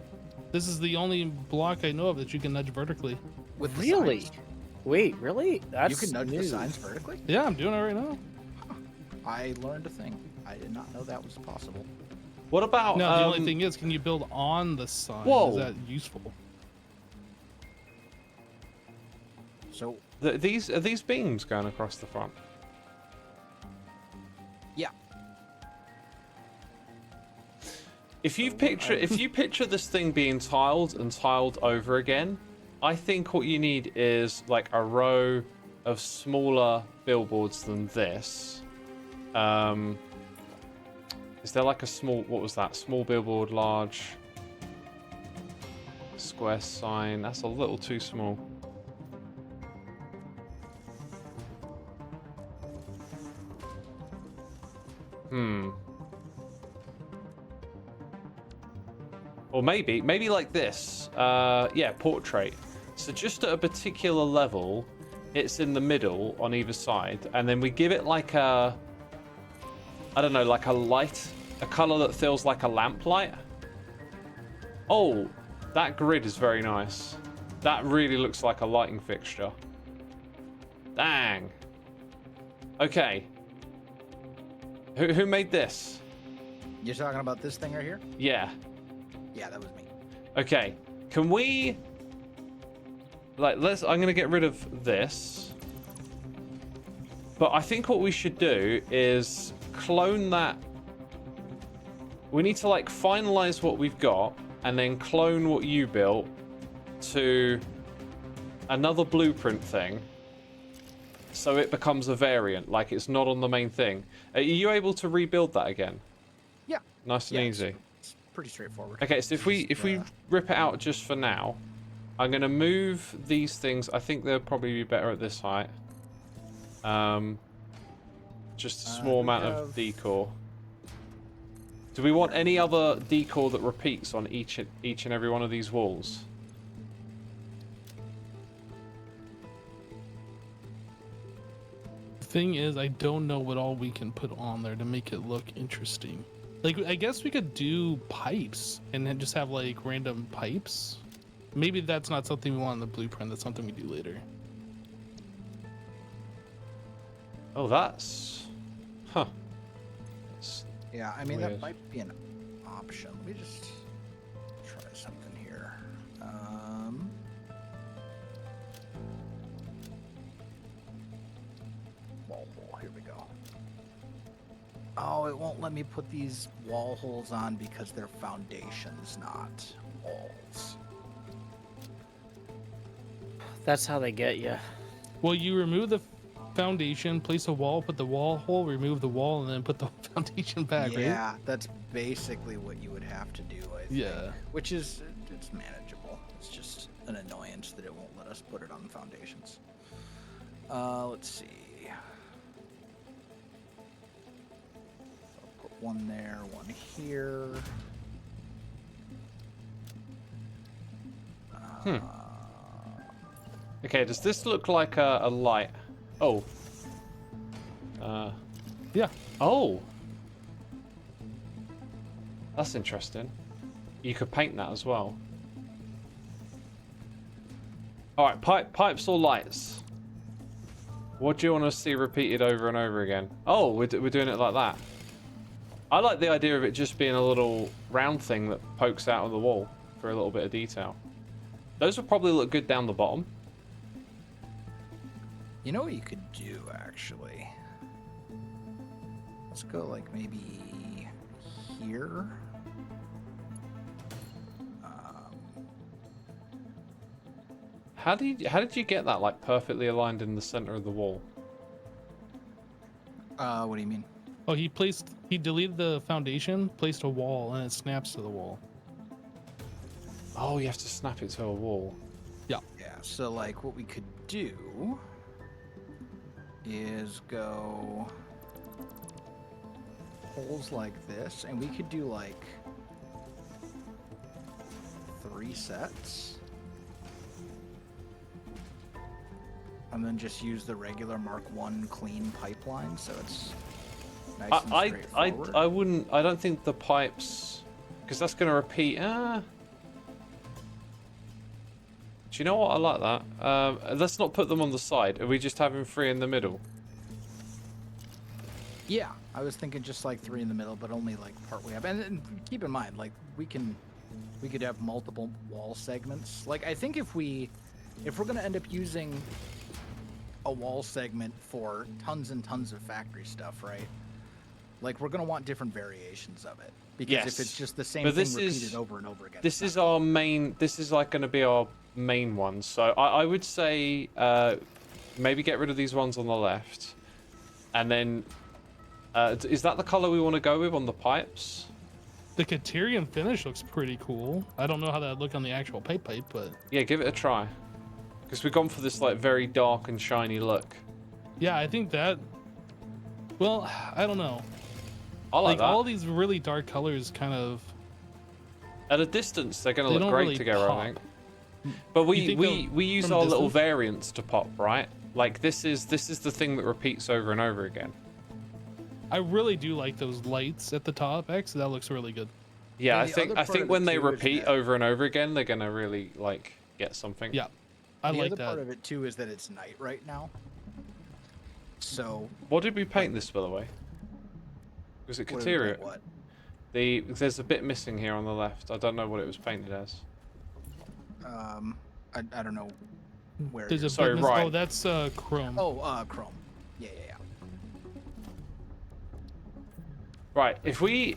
This is the only block I know of that you can nudge vertically. With the Really? signs. Wait, really? That's You can nudge the news. signs vertically? Yeah, I'm doing it right now. I learned a thing. I did not know that was possible. What about? Now, the only thing is, can you build on the sign? Whoa. Is that useful? So are these beams going across the front? yeah, If you picture this thing being tiled and tiled over again, I think what you need is like a row of smaller billboards than this. Is there like a small, what was that? Small billboard, large square sign. That's a little too small. Or maybe like this. Yeah, portrait. So just at a particular level, it's in the middle on either side, and then we give it like a, I don't know, like a light, a color that feels like a lamplight. Oh, that grid is very nice. That really looks like a lighting fixture. Dang. Okay. Who made this? you're talking about this thing right here? Yeah. Yeah, that was me. Okay. Can we, like, I'm gonna get rid of this. But I think what we should do is clone that. We need to like finalize what we've got and then clone what you built to another blueprint thing, so it becomes a variant, like it's not on the main thing. Are you able to rebuild that again? Yeah. Nice and Yeah, easy. It's pretty straightforward. Okay, so if we rip it out just for now, I'm gonna move these things. I think they'll probably be better at this height. Just a small amount of decor. Do we want any other decor that repeats on each and every one of these walls? Thing is, I don't know what all we can put on there to make it look interesting. Like, I guess we could do pipes and then just have like random pipes. Maybe that's not something we want in the blueprint. That's something we do later. Oh, that's... Huh. Yeah, I mean, Weird. that might be an option. Let me just try something here. Wall hole, here we go. Oh, it won't let me put these wall holes on because they're foundations, not walls. That's how they get you. Well, you remove the foundation, place a wall, put the wall hole, remove the wall, and then put the foundation back, right? Yeah, that's basically what you would have to do, I think. Yeah. Which is, it's manageable. It's just an annoyance that it won't let us put it on foundations. Let's see. I'll put one there, one here. Okay, does this look like a light? Oh. Yeah. Oh. That's interesting. You could paint that as well. Alright, pipes or lights? What do you want to see repeated over and over again? Oh, we're doing it like that. I like the idea of it just being a little round thing that pokes out of the wall for a little bit of detail. Those would probably look good down the bottom. You know what you could do, actually? Let's go, like, maybe here. How did you get that, like, perfectly aligned in the center of the wall? What do you mean? Oh, he deleted the foundation, placed a wall, and it snaps to the wall. Oh, you have to snap it to a wall. Yeah. Yeah, so, like, what we could do is go holes like this, and we could do, like, 3 sets. And then just use the regular Mark 1 clean pipeline, so it's nice and straightforward. I wouldn't. I don't think the pipes, because that's going to repeat. Do you know what? I like that. Let's not put them on the side. Are we just having 3 in the middle? Yeah, I was thinking just like 3 in the middle, but only like partway up. And keep in mind, like we could have multiple wall segments. Like I think if we're gonna end up using a wall segment for tons and tons of factory stuff, right? Like we're gonna want different variations of it. Because Yes. if it's just the same But thing this repeated is- over and over again. This it's is not our main. This is like going to be our main one. So I would say maybe get rid of these ones on the left, and then is that the color we want to go with on the pipes? The Caterian finish looks pretty cool. I don't know how that would look on the actual pipe, but Yeah, give it a try. Because we've gone for this like very dark and shiny look. yeah, I think that. Well, I don't know. I like that. All these really dark colors kind of. At a distance, they're going to They look don't great really together, pop. I think. But You think we use from a our little distance? variants to pop, right? Like this is the thing that repeats over and over again. I really do like those lights at the top, X. That looks really good. Yeah, And the other I part think of when it they too is repeat that- over and over again, they're going to really like get something. Yeah, I the like other that. part of it too is that it's night right now. So What did we paint this, by the way? Was it what do we Cateria? think, what? There's a bit missing here on the left. I don't know what it was painted as. I don't know where. There's you're a Sorry, bit right. Oh, that's chrome. Chrome. Yeah. Right, if we...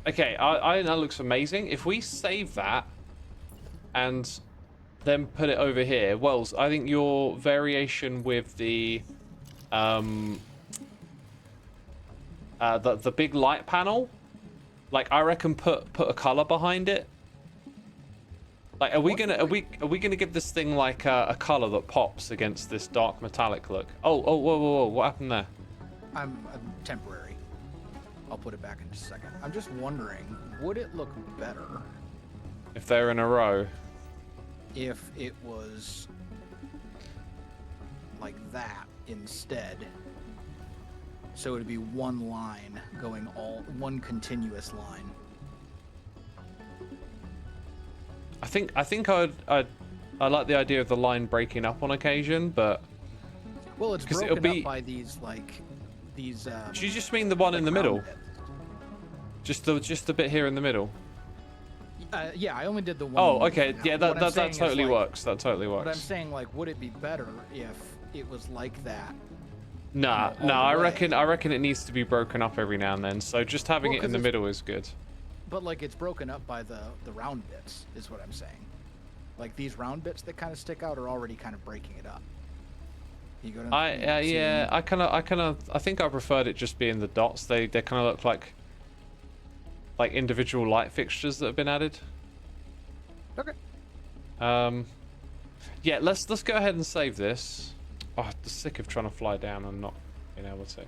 Okay, I think that looks amazing. If we save that and then put it over here, Wells, I think your variation with the big light panel, like I reckon put a color behind it. Like, are we gonna give this thing like a color that pops against this dark metallic look? Oh, whoa, what happened there? I'm temporary. I'll put it back in just a second. I'm just wondering, would it look better If they're in a row. if it was like that instead? So it would be one line going one continuous line. I think I like the idea of the line breaking up on occasion, but Well, it's 'Cause it'll broken be- up by these these. do you just mean the one in the middle? round bits. Just the bit here in the middle. Yeah, I only did the one. Oh, okay. for now. Yeah, What I'm that saying is, totally like, works. That totally But I'm works. saying, like, would it be better if it was like that? Nah, all the I way. reckon it needs to be broken up every now and then. So just having Well, it in 'cause the it's- middle is good. But like, it's broken up by the round bits, is what I'm saying. Like these round bits that kind of stick out are already kind of breaking it up. You go to. Yeah, I think I preferred it just being the dots. They kind of look like individual light fixtures that have been added. Okay. Yeah, let's go ahead and save this. Oh, I'm sick of trying to fly down and not being able to.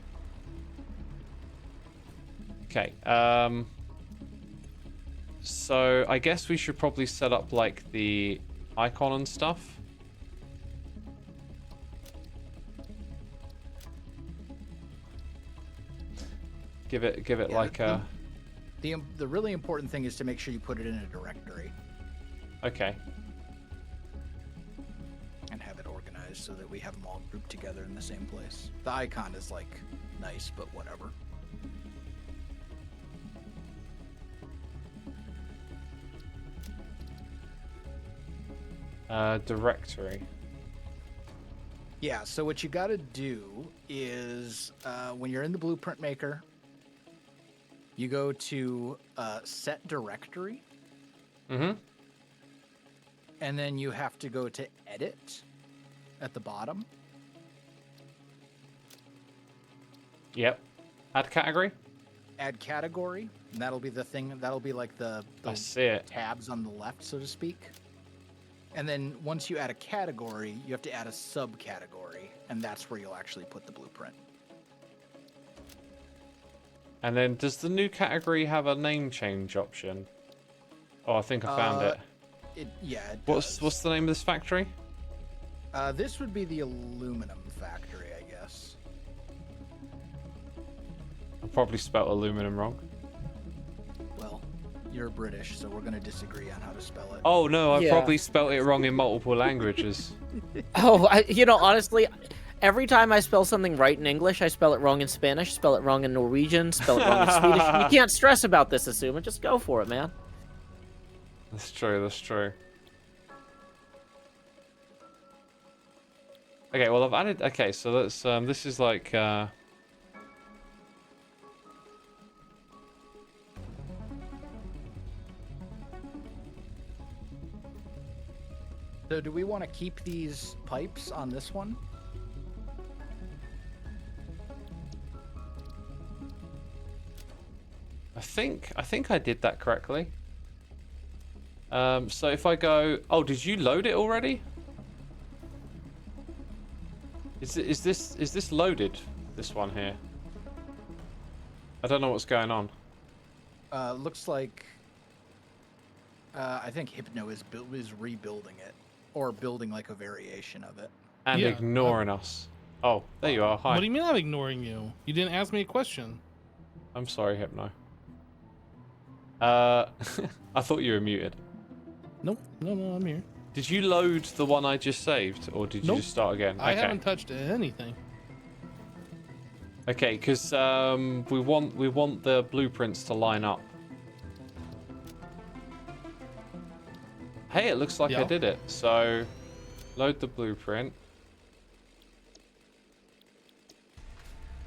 Okay. So I guess we should probably set up like the icon and stuff. Give it Yeah, like a. The really important thing is to make sure you put it in a directory Okay. and have it organized so that we have them all grouped together in the same place. The icon is like nice, but whatever. Directory. Yeah, so what you got to do is when you're in the blueprint maker, you go to set directory, Mm-hmm. and then you have to go to edit at the bottom. Yep. Add category. Add category, and that'll be the thing. That'll be like the I see it. tabs on the left, so to speak. And then once you add a category, you have to add a subcategory, and that's where you'll actually put the blueprint. And then does the new category have a name change option? Oh, I think I found it. It What's does. the name of this factory? This would be the aluminum factory, I guess. I probably spelled aluminum wrong. Well, you're British, so we're going to disagree on how to spell it. Oh no, I Yeah. probably spelled it wrong in multiple languages. Oh, honestly, every time I spell something right in English, I spell it wrong in Spanish, spell it wrong in Norwegian, spell it wrong in Swedish. You can't stress about this, Xisuma. Just go for it, man. That's true, that's true. Okay, well I've added, okay, so let's, this is like, So do we want to keep these pipes on this one? I think I did that correctly. So if I go, oh, did you load it already? Is this loaded? This one here. I don't know what's going on. Looks like I think Hypno is rebuilding it, or building like a variation of it. And Yeah, ignoring us. Oh, there you are. Hi. What do you mean I'm ignoring you? You didn't ask me a question. I'm sorry, Hypno. I thought you were muted. Nope. No, I'm here. Did you load the one I just saved, or did you Nope. just start again? I haven't touched anything. Okay, because we want the blueprints to line up. Hey, it looks like I Yeah. did it. So, load the blueprint.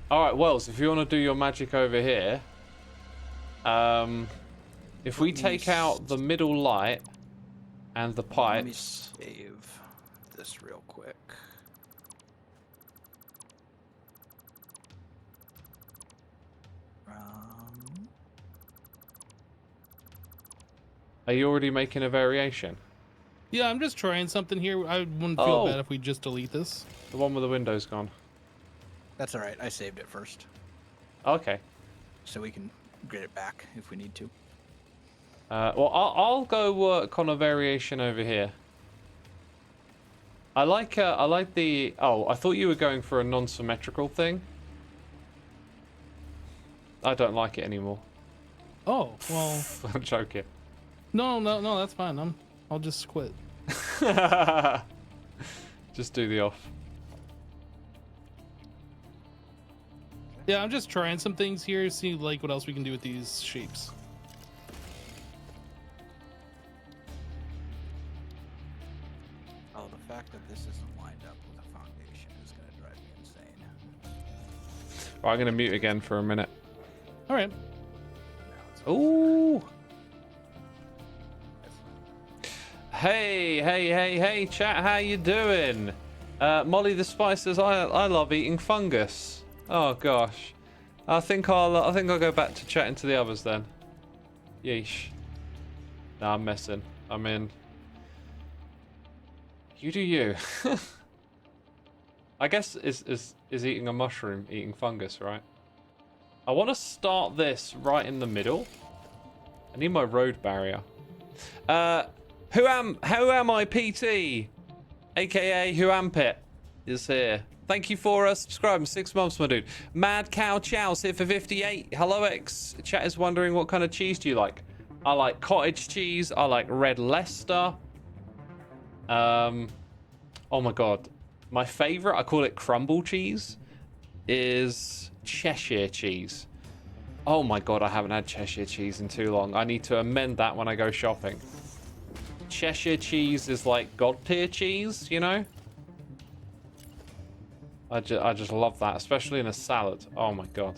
All right, Wells, if you want to do your magic over here, if we Let me take out the middle light and the Let me pipes. save this real quick. Are you already making a variation? Yeah, I'm just trying something here. I wouldn't feel Oh. bad if we just delete this. The one with the windows gone. That's all right. I saved it first, Okay. so we can get it back if we need to. Well, I'll go work on a variation over here. I like the. Oh, I thought you were going for a non-symmetrical thing. I don't like it anymore. Oh, well, I'm joking. no, that's fine. I'll just quit. Just do the off. Yeah, I'm just trying some things here, see like what else we can do with these shapes. Oh, the fact that this isn't lined up with a foundation is going to drive me insane. Right, I'm gonna mute again for a minute. All right. Now it's Ooh. Hey, chat, how you doing? Molly the Spice says, I love eating fungus. Oh gosh. I think I'll go back to chatting to the others then. Yeesh. Nah, I'm messing. I'm in. You do you. I guess is eating a mushroom eating fungus, right? I want to start this right in the middle. I need my road barrier. Who am I, PT? AKA Who Am Pit is here. Thank you for subscribing. 6 months, my dude. Mad Cow Chow's here for 58. Hello, X. Chat is wondering what kind of cheese do you like? I like cottage cheese. I like red Leicester. Oh my god. My favorite, I call it crumble cheese, is Cheshire cheese. Oh my god, I haven't had Cheshire cheese in too long. I need to amend that when I go shopping. Cheshire cheese is like god tier cheese, you know? I just love that, especially in a salad. Oh my god.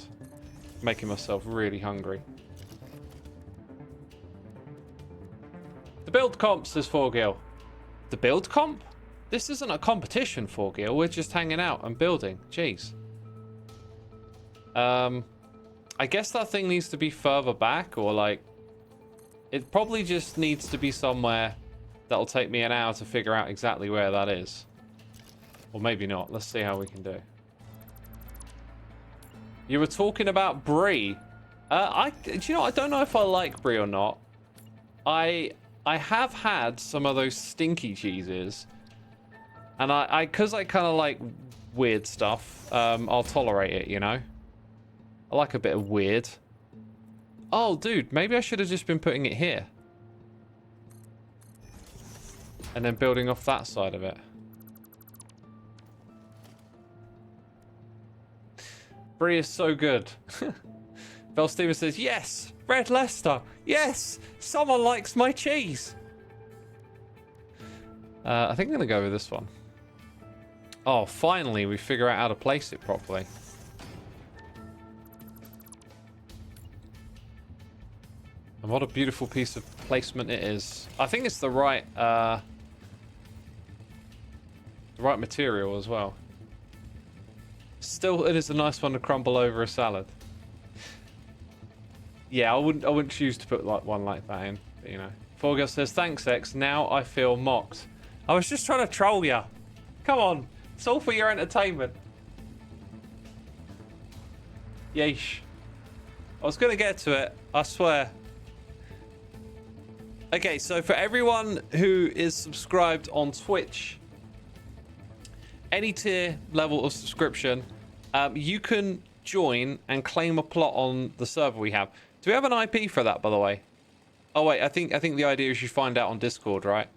Making myself really hungry. The build comp, says 4Gil. The build comp? This isn't a competition, 4Gil. We're just hanging out and building. Jeez. I guess that thing needs to be further back, or like... It probably just needs to be somewhere that'll take me an hour to figure out exactly where that is. Or maybe not. Let's see how we can do. You were talking about brie. Do you know, I don't know if I like brie or not. I have had some of those stinky cheeses. And because I kind of like weird stuff, I'll tolerate it, you know? I like a bit of weird. Oh, dude, maybe I should have just been putting it here. And then building off that side of it. Brie is so good. Bell Stevens says, yes, Red Leicester. Yes, someone likes my cheese. I think I'm going to go with this one. Oh, finally, we figure out how to place it properly. And what a beautiful piece of placement it is. I think it's the right material as well. Still, it is a nice one to crumble over a salad. Yeah, I wouldn't choose to put like one like that in. But, you know, Forgirl says, "Thanks, X. Now I feel mocked. I was just trying to troll you. Come on, it's all for your entertainment." Yeesh. I was gonna get to it. I swear. Okay, so for everyone who is subscribed on Twitch, any tier level of subscription, you can join and claim a plot on the server we have. Do we have an IP for that, by the way? Oh wait, I think the idea is you find out on Discord, right?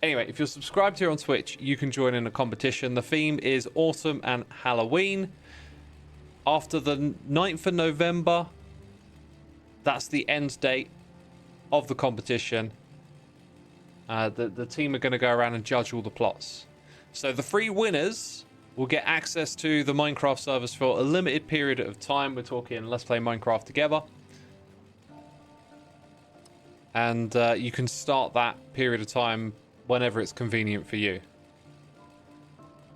Anyway, if you're subscribed here on Twitch, you can join in a competition. The theme is autumn and Halloween. After the 9th of November, that's the end date of the competition. The team are going to go around and judge all the plots. So the 3 winners will get access to the Minecraft servers for a limited period of time. We're talking Let's Play Minecraft Together. And you can start that period of time whenever it's convenient for you.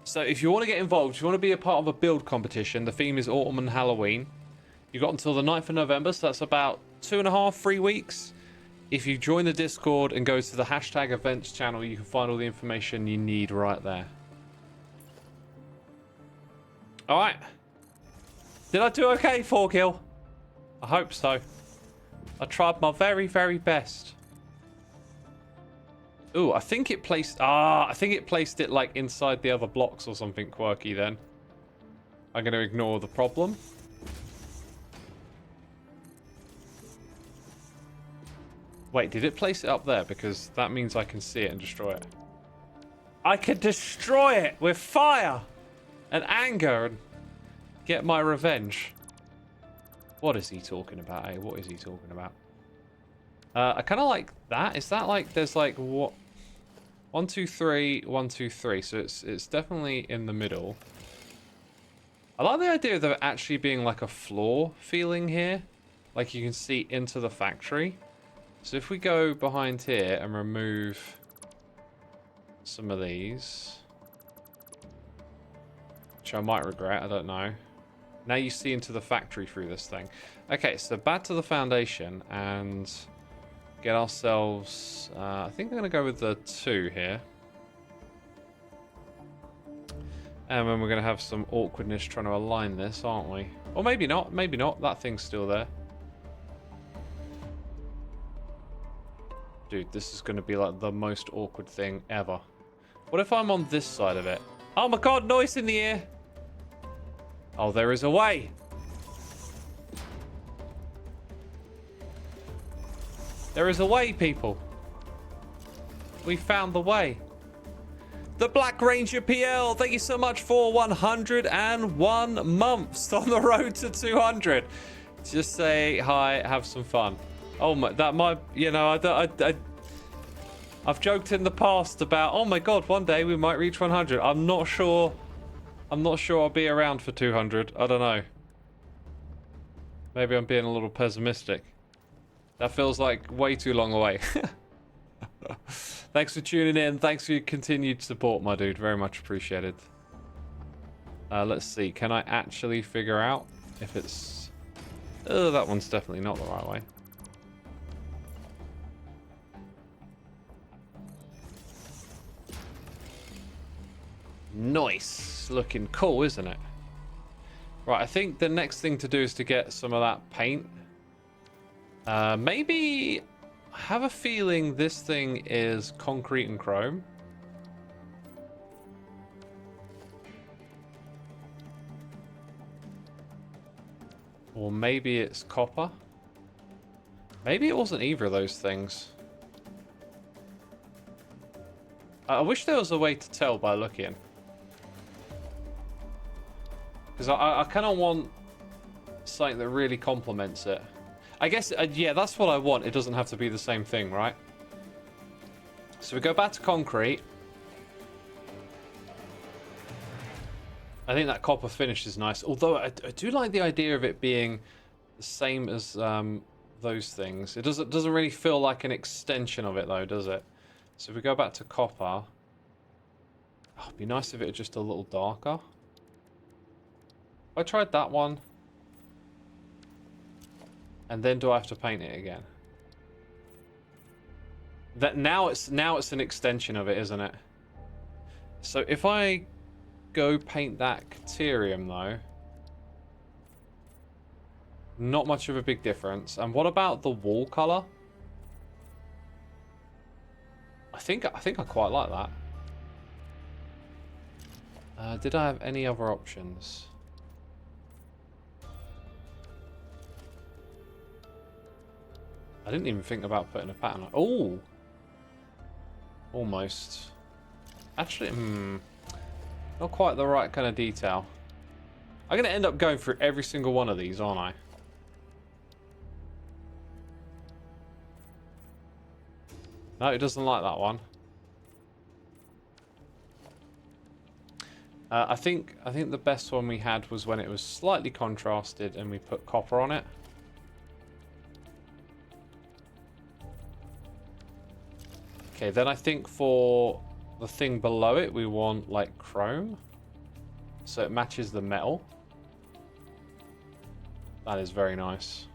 So if you want to get involved, if you want to be a part of a build competition, the theme is autumn and Halloween. You've got until the 9th of November, so that's about 2.5, 3 weeks. If you join the Discord and go to the hashtag events channel, you can find all the information you need right there. Alright. Did I do okay, 4Kill? I hope so. I tried my very, very best. Ooh, I think it placed it like inside the other blocks or something quirky then. I'm going to ignore the problem. Wait, did it place it up there? Because that means I can see it and destroy it. I can destroy it with fire and anger and get my revenge. What is he talking about, eh? What is he talking about? I kind of like that. Is that like, there's like, what? 1, 2, 3, 1, 2, 3. So it's definitely in the middle. I like the idea of there actually being like a floor feeling here. Like you can see into the factory. So if we go behind here and remove some of these. which I might regret. I don't know. Now you see into the factory through this thing. Okay, so back to the foundation and get ourselves... I think I'm going to go with the 2 here. And then we're going to have some awkwardness trying to align this, aren't we? Or maybe not. Maybe not. That thing's still there. Dude, this is going to be like the most awkward thing ever. What if I'm on this side of it? Oh my god, noise in the ear! Oh, there is a way! There is a way, people. We found the way. The Black Ranger PL, thank you so much for 101 months on the road to 200. Just say hi, have some fun. Oh my, that might, you know, I've joked in the past about, oh my god, one day we might reach 100. I'm not sure I'll be around for 200. I don't know. Maybe I'm being a little pessimistic. That feels like way too long away. Thanks for tuning in. Thanks for your continued support, my dude. Very much appreciated. Let's see. Can I actually figure out if it's... Oh, that one's definitely not the right way. Nice. Looking cool, isn't it? Right, I think the next thing to do is to get some of that paint. Maybe... I have a feeling this thing is concrete and chrome. Or maybe it's copper. Maybe it wasn't either of those things. I wish there was a way to tell by looking. Because I kind of want something that really complements it. I guess, yeah, that's what I want. It doesn't have to be the same thing, right? So we go back to concrete. I think that copper finish is nice. Although I do like the idea of it being the same as those things. It doesn't really feel like an extension of it, though, does it? So if we go back to copper... Oh, it'd be nice if it was just a little darker. I tried that one. And then do I have to paint it again? That now it's an extension of it, isn't it? So if I go paint that Caterium though, not much of a big difference. And what about the wall color? I think I quite like that. Did I have any other options? I didn't even think about putting a pattern on. Oh! Almost. Actually, not quite the right kind of detail. I'm going to end up going through every single one of these, aren't I? No, it doesn't like that one. I think the best one we had was when it was slightly contrasted and we put copper on it. Okay, then I think for the thing below it, we want like chrome. So it matches the metal. That is very nice.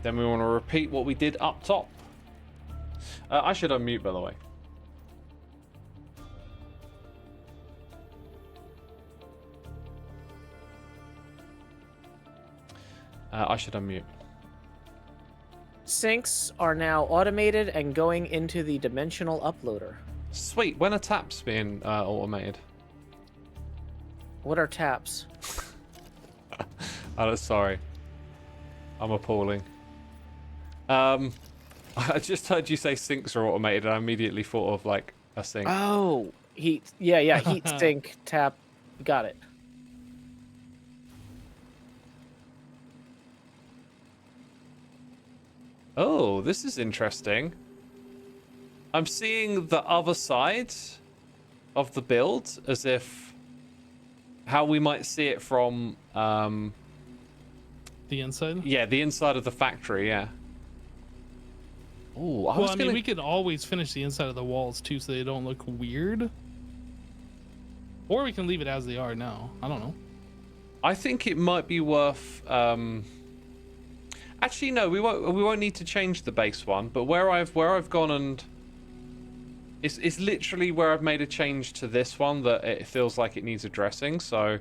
Then we want to repeat what we did up top. I should unmute, by the way. I should unmute. Sinks are now automated and going into the dimensional uploader. Sweet. When are taps being automated? What are taps? Oh, sorry. I'm appalling. I just heard you say sinks are automated and I immediately thought of like a sink. Oh, heat. Yeah, heat sink, tap. Got it. Oh, this is interesting. I'm seeing the other side of the build as if how we might see it from the inside? Yeah, the inside of the factory, yeah. Oh, I mean, we could always finish the inside of the walls too so they don't look weird. Or we can leave it as they are now. I don't know. I think it might be worth. Actually, no, we won't need to change the base one. But where I've gone and it's literally where I've made a change to this one that it feels like it needs addressing. So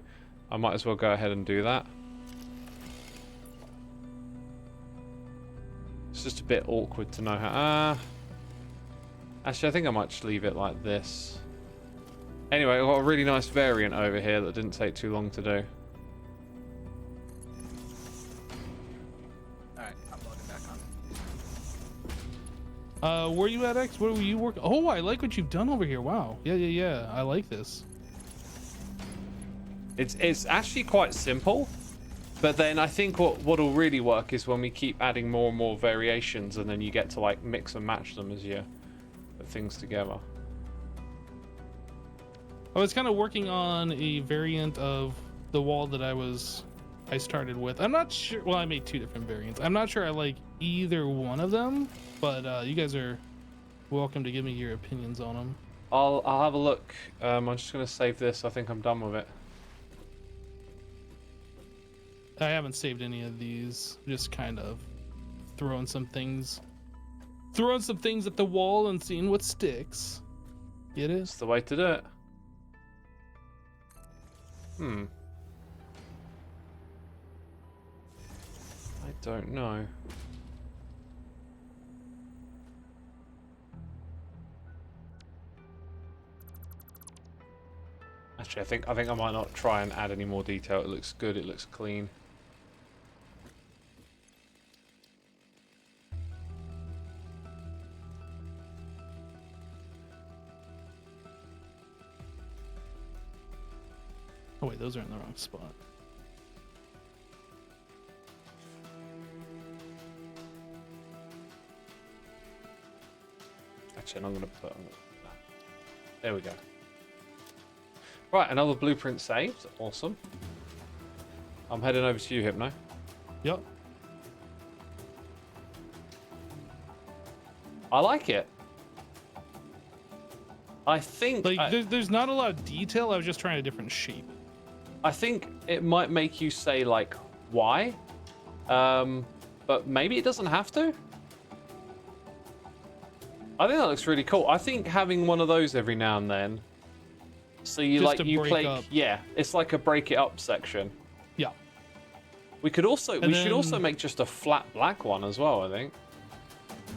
I might as well go ahead and do that. It's just a bit awkward to know how. Actually, I think I might just leave it like this. Anyway, I've got a really nice variant over here that didn't take too long to do. Alright, I'm loading back on. Where you at, X? Where were you working? Oh, I like what you've done over here. Wow. Yeah. I like this. It's actually quite simple, but then I think what'll really work is when we keep adding more and more variations, and then you get to like mix and match them as you put things together. I was kind of working on a variant of the wall that I started with. I'm not sure. Well, I made 2 different variants. I'm not sure I like either one of them, but you guys are welcome to give me your opinions on them. I'll have a look. I'm just gonna save this. I think I'm done with it. I haven't saved any of these. Just kind of throwing some things at the wall and seeing what sticks. Get it? It's the way to do it. I don't know. Actually, I think I might not try and add any more detail. It looks good. It looks clean. Oh wait, those are in the wrong spot. Actually, I'm going to put... There we go. Right, another blueprint saved. Awesome. I'm heading over to you, Hypno. Yep. I like it. I think... Like, there's not a lot of detail. I was just trying a different shape. I think it might make you say, like, why? But maybe it doesn't have to. I think that looks really cool. I think having one of those every now and then, so you Just like to you break play, up. yeah, it's like a break it up section. Yeah. We should also make just a flat black one as well. I think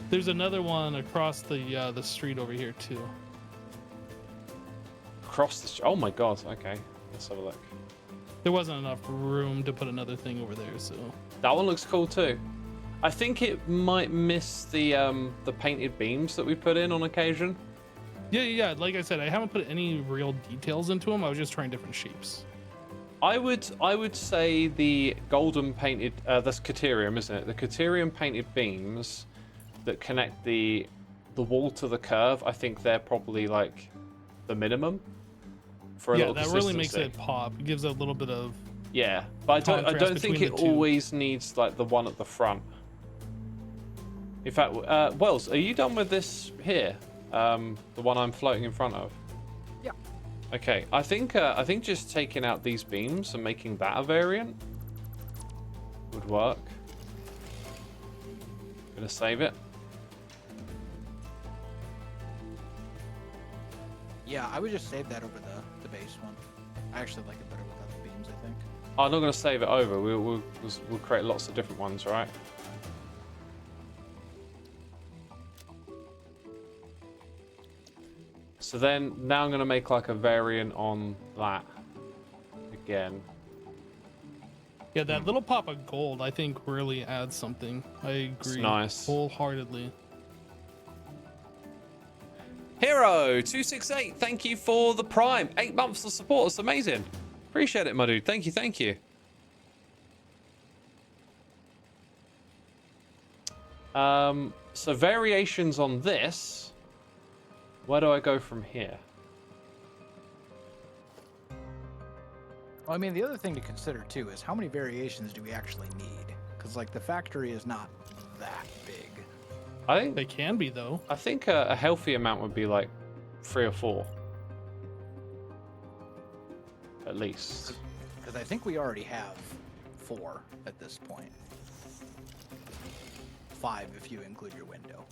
There's another one across the street over here too. across the. Oh my god. Okay, let's have a look. There wasn't enough room to put another thing over there, so. That one looks cool too. I think it might miss the painted beams that we put in on occasion. Yeah. Like I said, I haven't put any real details into them. I was just trying different shapes. I would say the golden painted that's Caterium, isn't it? The Caterium painted beams that connect the wall to the curve. I think they're probably like the minimum for a Yeah, little that really makes consistency. it pop. It gives a little bit of. Yeah, but I contrast don't think between it the two. always needs like the one at the front. In fact, Wells, are you done with this here? The one I'm floating in front of. Yeah. Okay, I think just taking out these beams and making that a variant would work. Gonna save it. Yeah, I would just save that over the base one. I actually like it better without the beams, I think. I'm not gonna save it over. We'll create lots of different ones, right? So then now I'm gonna make like a variant on that again. Yeah, that little pop of gold, I think, really adds something. I agree. It's nice. Wholeheartedly. Hero268, thank you for the Prime. 8 months of support. It's amazing. Appreciate it, my dude. Thank you. So variations on this. Where do I go from here? Well, I mean, the other thing to consider too is how many variations do we actually need? Because like the factory is not that big. They can be, though. I think a healthy amount would be like 3 or 4. at least. Because I think we already have 4 at this point. 5 if you include your window.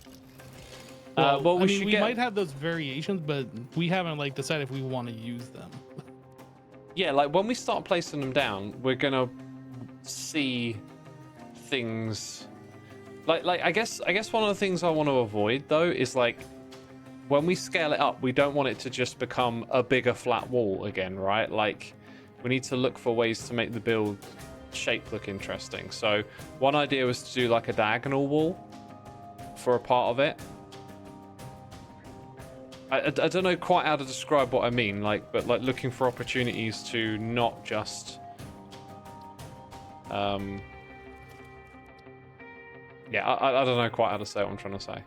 Well, I mean, we get... might have those variations, but we haven't like decided if we want to use them. Yeah, like when we start placing them down, we're gonna see things. Like I guess one of the things I want to avoid though is like when we scale it up, we don't want it to just become a bigger flat wall again, right? Like we need to look for ways to make the build shape look interesting. So one idea was to do like a diagonal wall for a part of it. I don't know quite how to describe what I mean, but looking for opportunities to not just yeah, I don't know quite how to say what I'm trying to say.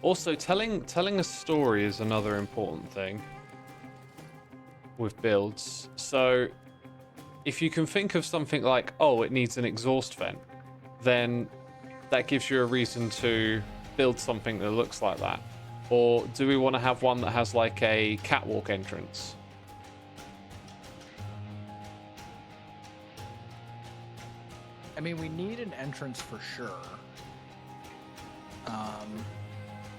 Also, telling a story is another important thing with builds. So if you can think of something like, oh, it needs an exhaust vent, then that gives you a reason to build something that looks like that. Or do we want to have one that has like a catwalk entrance? I mean, we need an entrance for sure.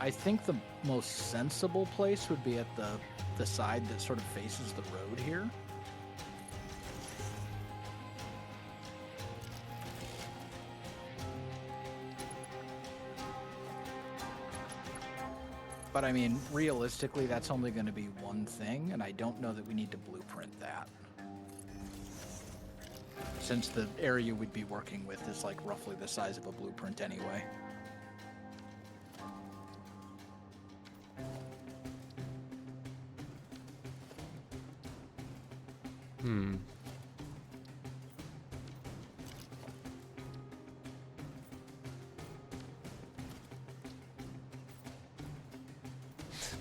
I think the most sensible place would be at the side that sort of faces the road here. But I mean, realistically, that's only going to be one thing, and I don't know that we need to blueprint that. Since the area we'd be working with is like roughly the size of a blueprint anyway.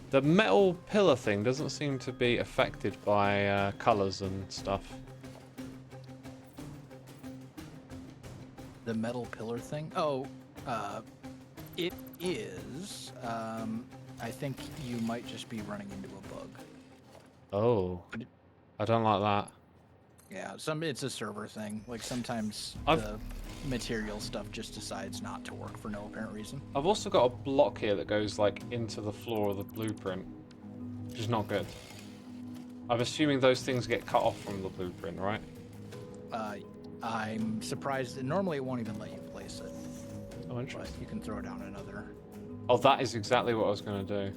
The metal pillar thing doesn't seem to be affected by colors and stuff. The metal pillar thing? Oh, it is. I think you might just be running into a bug. Oh, I don't like that. Yeah, it's a server thing. Like sometimes the material stuff just decides not to work for no apparent reason. I've also got a block here that goes like into the floor of the blueprint, which is not good. I'm assuming those things get cut off from the blueprint, right? I'm surprised. Normally it won't even let you place it. Oh, interesting. But you can throw down another. Oh, that is exactly what I was going to do.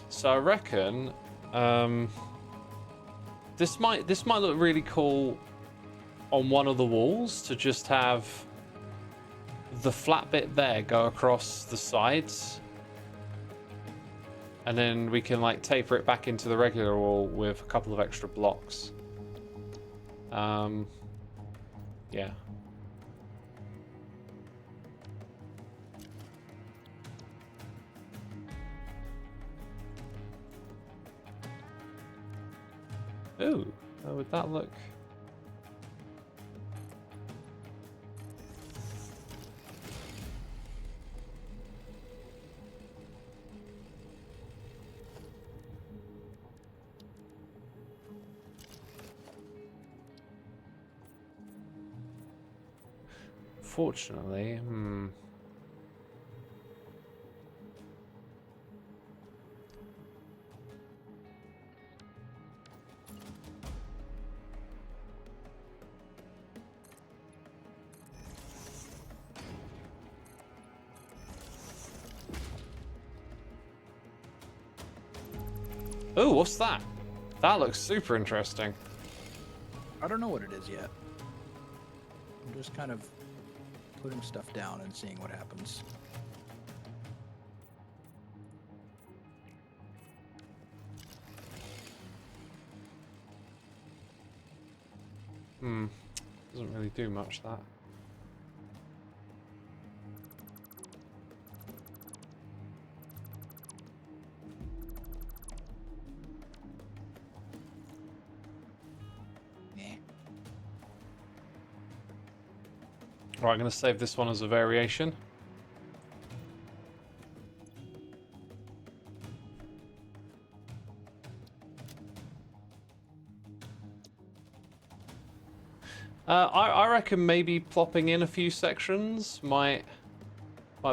So I reckon this might look really cool on one of the walls to just have the flat bit there go across the sides, and then we can like taper it back into the regular wall with a couple of extra blocks. Yeah. Ooh, how would that look? Fortunately, oh, what's that? That looks super interesting. I don't know what it is yet. I'm just kind of putting stuff down and seeing what happens. Doesn't really do much, that. Right, I'm going to save this one as a variation. I reckon maybe plopping in a few sections might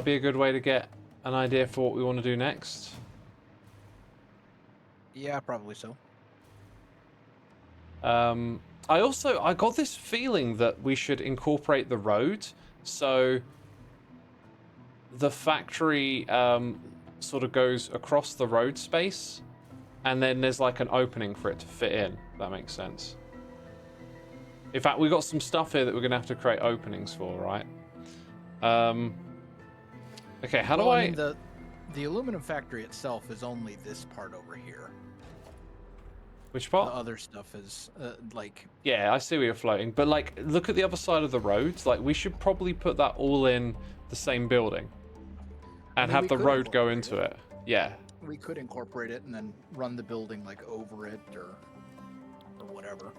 be a good way to get an idea for what we want to do next. Yeah, probably so. I got this feeling that we should incorporate the road, so the factory sort of goes across the road space, and then there's like an opening for it to fit in. If that makes sense. In fact, we got some stuff here that we're gonna have to create openings for, right? Okay, how do I? I mean, the aluminum factory itself is only this part over here. Which The part? other stuff is like. Yeah, I see where you're floating, but like, look at the other side of the roads. Like, we should probably put that all in the same building, and mean, have we the could road go incorporate into it. Yeah. We could incorporate it and then run the building like over it or whatever.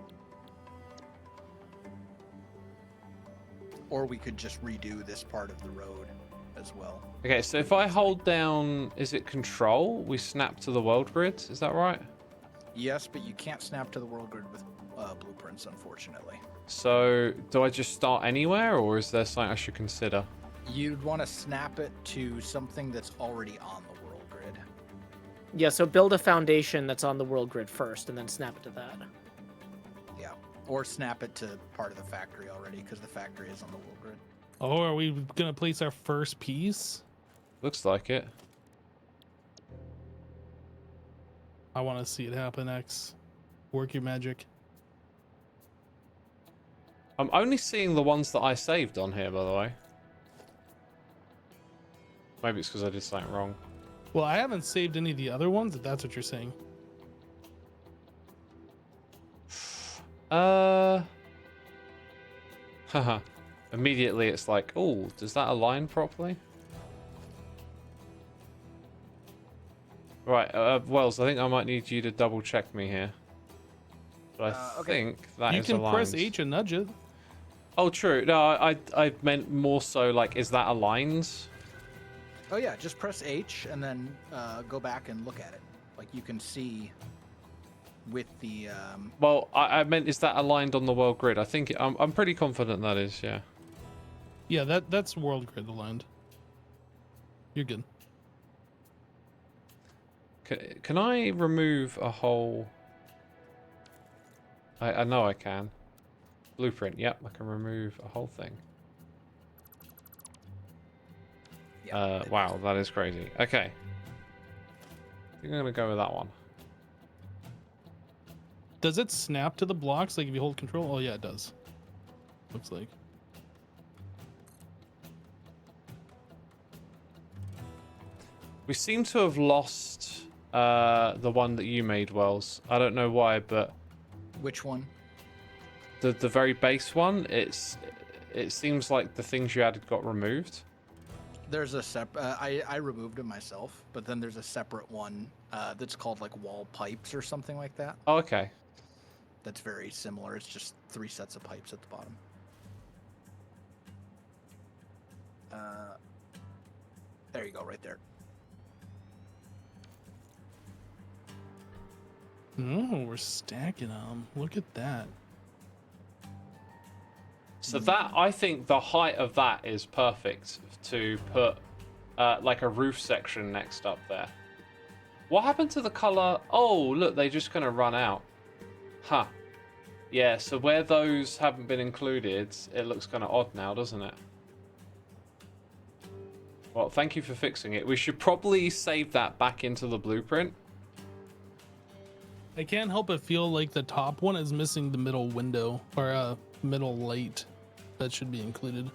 Or we could just redo this part of the road as well. Okay, so if I hold down, is it control? We snap to the world grid. Is that right? Yes, but you can't snap to the world grid with blueprints, unfortunately. So do I just start anywhere, or is there something I should consider? You'd want to snap it to something that's already on the world grid. Yeah, so build a foundation that's on the world grid first, and then snap it to that. Yeah. Or snap it to part of the factory already, because the factory is on the world grid. Oh, are we gonna place our first piece? Looks like it. I want to see it happen. X, work your magic. I'm only seeing the ones that I saved on here, by the way. Maybe it's because I did something wrong. Well, I haven't saved any of the other ones, if that's what you're saying. Haha. Immediately it's like, oh, does that align properly? Right, Wells, I think I might need you to double check me here. But I Okay. think that You is can aligned. press H and nudge it. Oh, true. No, I meant more so like, is that aligned? Oh yeah, just press H and then go back and look at it. Like you can see with the Well, I meant, is that aligned on the world grid? I think I'm pretty confident that is, yeah. Yeah, that's world grid aligned. You're good. Can I remove a whole? I know I can. Blueprint. Yep, I can remove a whole thing. yeah, Wow, that is crazy. Okay. I think I'm gonna go with that one. Does it snap to the blocks like if you hold control? Oh yeah, it does. Looks like. We seem to have lost the one that you made, Wells. I don't know why, but Which one? the very base one, it seems like the things you added got removed. There's a I removed it myself, but then there's a separate one that's called like wall pipes or something like that. Oh, okay. That's very similar. It's just 3 sets of pipes at the bottom. There you go, right there. Oh, we're stacking them. Look at that. So that, I think the height of that is perfect to put like a roof section next up there. What happened to the color? Oh, look, they just kind of run out. Huh. Yeah, so where those haven't been included, it looks kind of odd now, doesn't it? Well, thank you for fixing it. We should probably save that back into the blueprint. I can't help but feel like the top one is missing the middle window or middle light that should be included.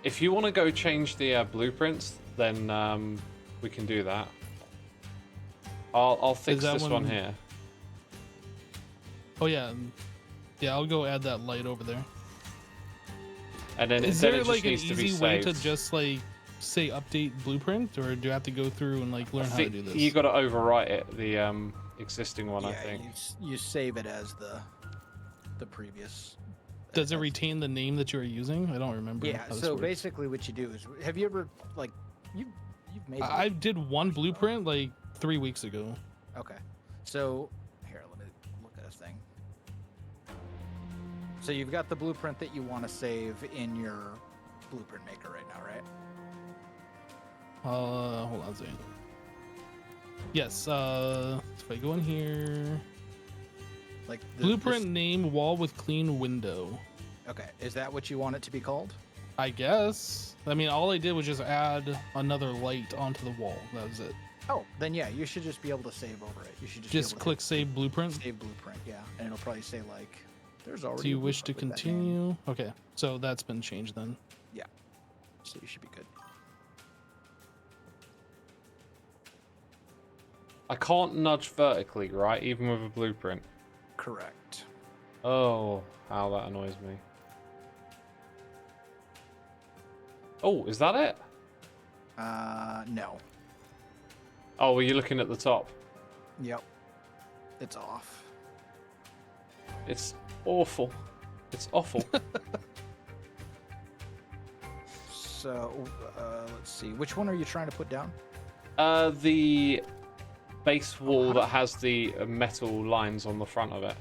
If you want to go change the blueprints, then we can do that. I'll fix that this one one- here. Oh yeah, yeah. I'll go add that light over there. And then, Is then there it just like an needs to be easy way saved. to just like say update blueprint, or do I have to go through and like learn how to do this? You got to overwrite it, the existing one, I think. You save it as the previous Does it retain the name that you were using? I don't remember. Yeah. how this So works. basically, what you do is, have you ever like you've made? I did one blueprint like 3 weeks ago. Okay. So here, let me look at this thing. So you've got the blueprint that you want to save in your blueprint maker right now, right? Hold on a second. Yes. If I go in here, Like blueprint name wall with clean window. Okay. Is that what you want it to be called? I guess. I mean, all I did was just add another light onto the wall. That was it. Oh, then yeah, you should just be able to save over it. You should just be Just able to click save blueprint. save blueprint, yeah, and it'll probably say like, "There's already." Do you a wish to blueprint with that name. continue? Okay, so that's been changed then. So you should be good. I can't nudge vertically, right? Even with a blueprint. Correct. Oh, how that annoys me. Oh, is that it? No. Oh, were you looking at the top? Yep. It's off. It's awful. It's awful. So, let's see. Which one are you trying to put down? The base wall how that has the metal lines on the front of it.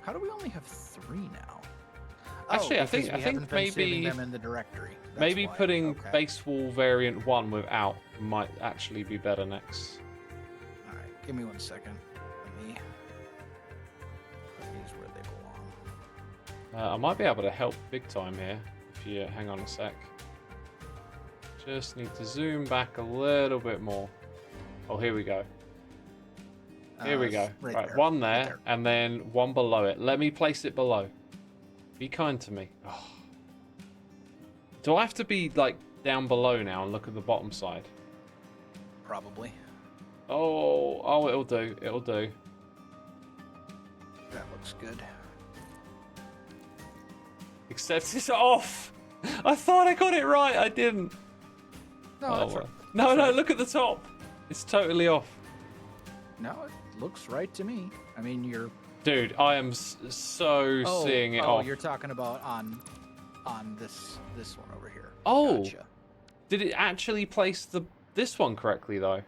How do we only have 3 now? Actually, I because think- we I think haven't been saving maybe- them in the directory. That's Maybe why. putting Okay. base wall variant 1 without might actually be better next. All right, give me 1 second. Let me put these where they belong. I might be able to help big time here if you hang on a sec. Just need to zoom back a little bit more. Oh, here we go. Here we go. Right, there, one right there, and then one below it. Let me place it below. Be kind to me. Oh. Do I have to be like down below now and look at the bottom side? Probably. Oh, it'll do. It'll do. That looks good. Except it's off. I thought I got it right. I didn't. No, that's right. No, That's no, right. look at the top. It's totally off. No, it looks right to me. I mean, you're Dude, I am so seeing it off. you're talking about on this one over here. Oh. Gotcha. Did it actually place this one correctly though?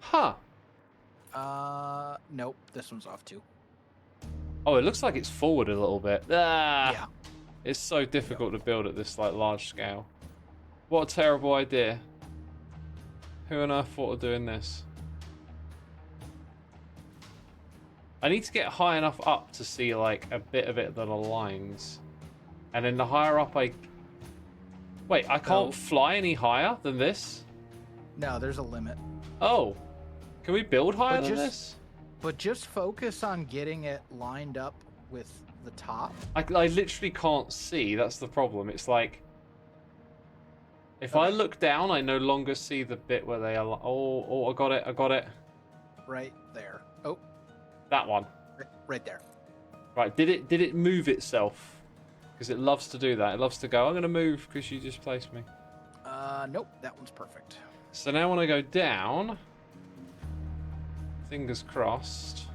Huh. Nope. This one's off too. Oh, it looks like it's forward a little bit. Ah, Yeah. It's so difficult to build at this like large scale. What a terrible idea. Who on earth thought of doing this? I need to get high enough up to see like a bit of it that aligns. And then the higher up I... Wait, I can't No. fly any higher than this? No, there's a limit. Oh. Can we build higher But than just- this? But just focus on getting it lined up with the top. I literally can't see. That's the problem. It's like... If I Okay. look down, I no longer see the bit where they are... Oh, I got it. I got it. Right there. Oh, That one. right there. Right, did it move itself? Because it loves to do that. It loves to go, I'm going to move because you just placed me. Nope, that one's perfect. So now when I go down, fingers crossed.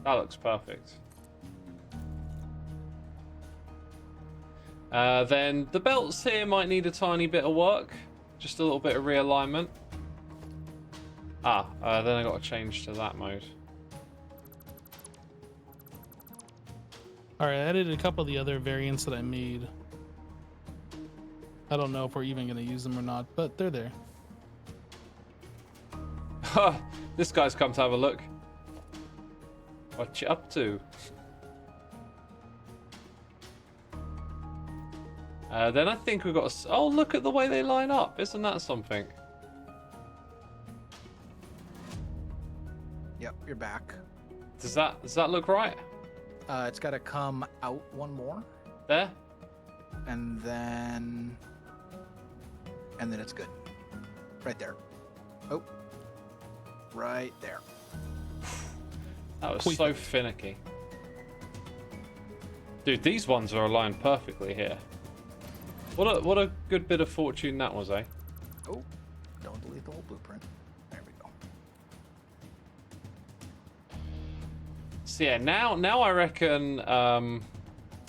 That looks perfect. Then the belts here might need a tiny bit of work. Just a little bit of realignment. Then I got to change to that mode. All right, I added a couple of the other variants that I made. I don't know if we're even going to use them or not, but they're there. This guy's come to have a look. What you up to? Then I think we've got a... Oh, look at the way they line up. Isn't that something? Yep, you're back. Does that look right? It's got to come out one more, There? and then it's good. Right there. Oh, right there. That was Quick. so finicky. Dude, these ones are aligned perfectly here. What a good bit of fortune that was, eh? Oh, don't delete the whole blueprint. There we go. So yeah, now I reckon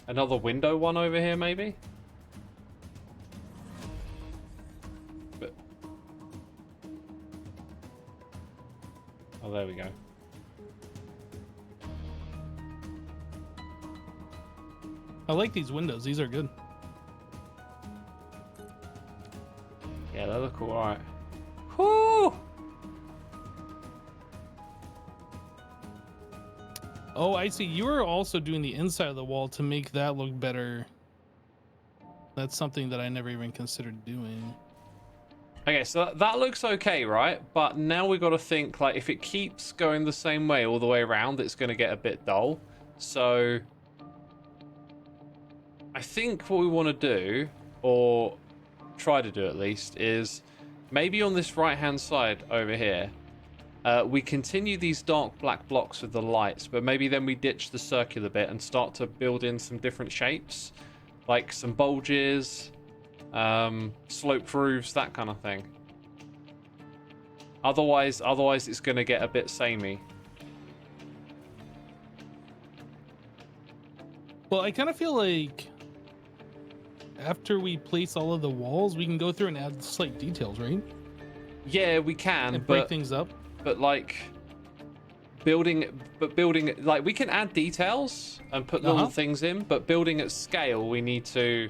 another window one over here maybe. But... Oh, there we go. I like these windows. These are good. Yeah, they look alright. Whoo! Oh, I see. You were also doing the inside of the wall to make that look better. That's something that I never even considered doing. Okay, so that looks okay, right? But now we've got to think, like, if it keeps going the same way all the way around, it's going to get a bit dull. So I think what we want to do, or try to do at least, is maybe on this right-hand side over here, we continue these dark black blocks with the lights, but maybe then we ditch the circular bit and start to build in some different shapes, like some bulges, sloped roofs, that kind of thing. Otherwise it's going to get a bit samey. Well, I kind of feel like after we place all of the walls, we can go through and add slight details, right? Yeah, we can, And break things up. But like building, like we can add details and put little things in, but building at scale, we need to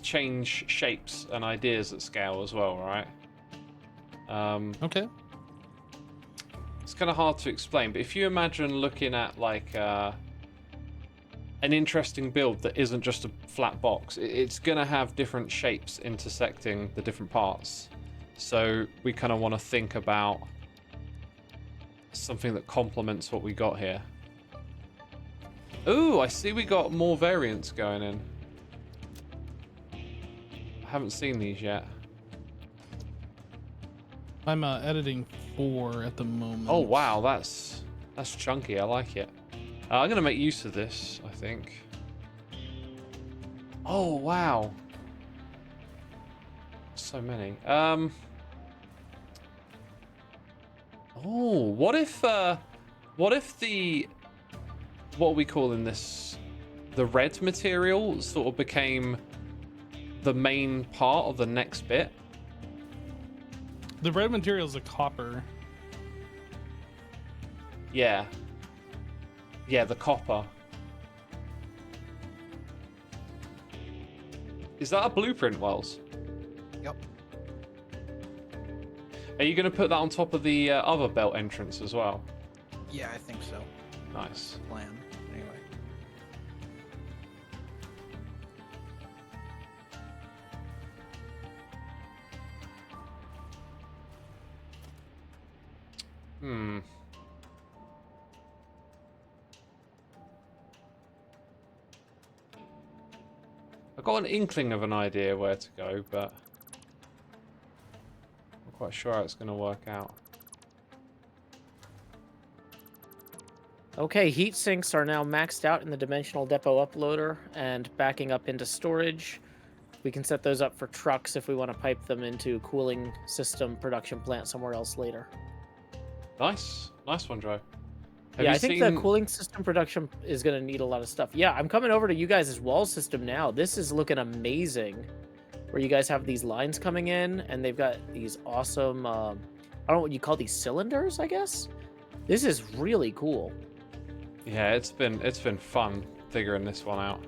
change shapes and ideas at scale as well, right? Okay. It's kind of hard to explain, but if you imagine looking at like an interesting build that isn't just a flat box, it's gonna have different shapes intersecting the different parts. So we kind of want to think about something that complements what we got here. Ooh, I see we got more variants going in. I haven't seen these yet. I'm editing 4 at the moment. Oh wow, that's chunky. I like it. I'm gonna make use of this, I think. Oh wow, so many. Oh, what if what are we calling this? The red material sort of became the main part of the next bit. The red material is a copper. Yeah. Yeah, the copper. Is that a blueprint, Wells? Yep. Are you going to put that on top of the other belt entrance as well? Yeah, I think so. Nice. Plan. Anyway. I've got an inkling of an idea where to go, but I'm not quite sure how it's going to work out. Okay, heat sinks are now maxed out in the dimensional depot uploader and backing up into storage. We can set those up for trucks if we want to pipe them into cooling system production plant somewhere else later. Nice. Nice one, Joe. Yeah, I think the cooling system production is going to need a lot of stuff. Yeah, I'm coming over to you guys' wall system now. This is looking amazing. Where you guys have these lines coming in, and they've got these awesome, I don't know what you call these, cylinders, I guess? This is really cool. Yeah, it's been fun figuring this one out.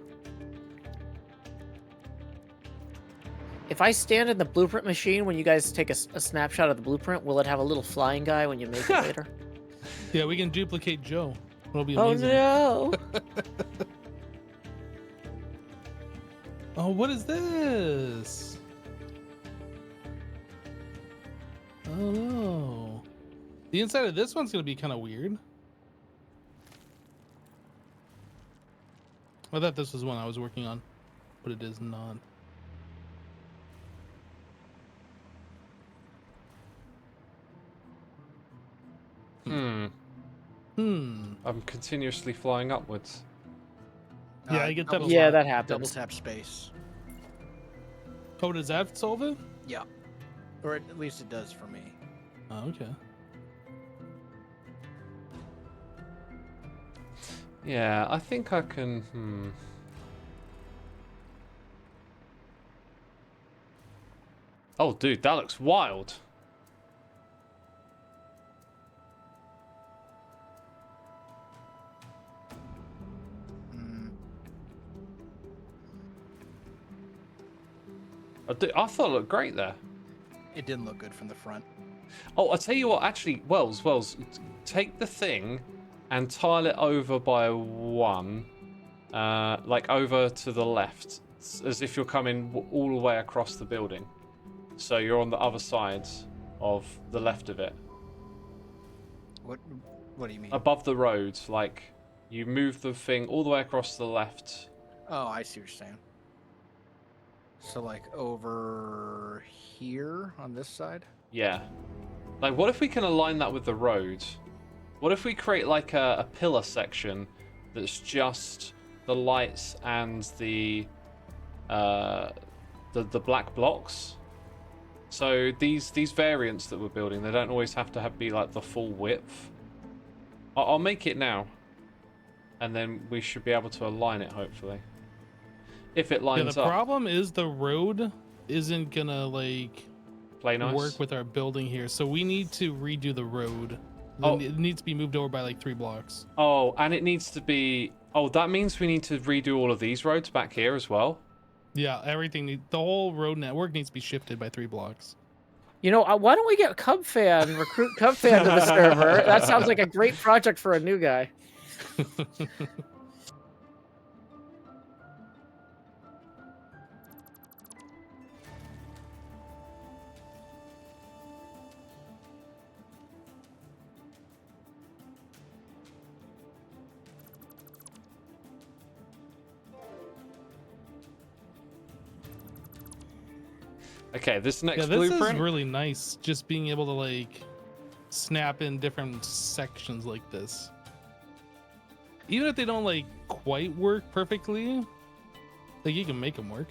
If I stand in the blueprint machine when you guys take a snapshot of the blueprint, will it have a little flying guy when you make it later? Yeah, we can duplicate Joe. It'll be amazing. Oh no! Oh, what is this? Oh no. The inside of this one's gonna be kind of weird. I thought this was one I was working on, but it is not. I'm continuously flying upwards. Yeah, I get that a Yeah, lot. that Double happens. tap space. Oh, does that solve it? Yeah. Or at least it does for me. Oh, okay. Yeah, I think I can. Oh, dude, that looks wild. I thought it looked great there. It didn't look good from the front. Oh, I'll tell you what, actually, Wells, take the thing and tile it over by one, like over to the left, as if you're coming all the way across the building. So you're on the other side of the left of it. What do you mean? Above the road, like, you move the thing all the way across to the left. Oh, I see what you're saying. So, like, over here on this side? Yeah. Like, what if we can align that with the road? What if we create, like, a pillar section that's just the lights and the black blocks? So these variants that we're building, they don't always have to be, like, the full width. I'll make it now. And then we should be able to align it, hopefully. If it lines the up. problem is the road isn't gonna, like, Play nice. work with our building here, so we need to redo the road. Oh. It needs to be moved over by like 3 blocks. Oh, and it needs to be... Oh, that means we need to redo all of these roads back here as well? Yeah, the whole road network needs to be shifted by 3 blocks. You know, why don't we get Cubfan, recruit Cubfan to the server? That sounds like a great project for a new guy. Okay, this next Yeah, this blueprint... is really nice, just being able to, like, snap in different sections like this. Even if they don't, like, quite work perfectly, like, you can make them work.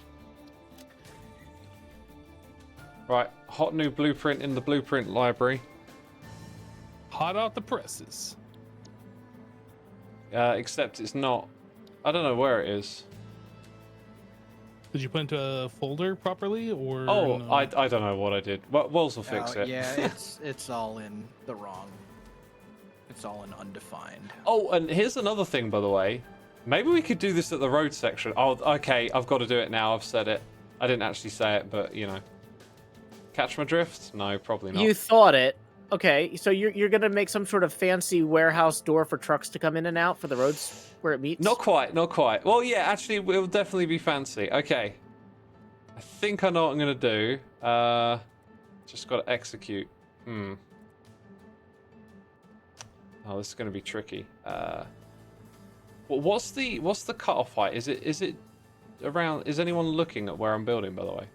Right, hot new blueprint in the blueprint library. Hot off the presses. Except it's not... I don't know where it is. Did you put into a folder properly, or? Oh, no? I don't know what I did. Well, Wells will fix it. Yeah, it's all in the wrong. It's all in undefined. Oh, and here's another thing, by the way. Maybe we could do this at the road section. Oh, okay, I've got to do it now. I've said it. I didn't actually say it, but, you know. Catch my drift? No, probably not. You thought it. Okay, so you're gonna make some sort of fancy warehouse door for trucks to come in and out for the roads where it meets? Not quite, not quite. Well, yeah, actually, it will definitely be fancy. Okay. I think I know what I'm going to do. Just got to execute. Oh, this is going to be tricky. Well, what's the cutoff height? Is it around... Is anyone looking at where I'm building, by the way?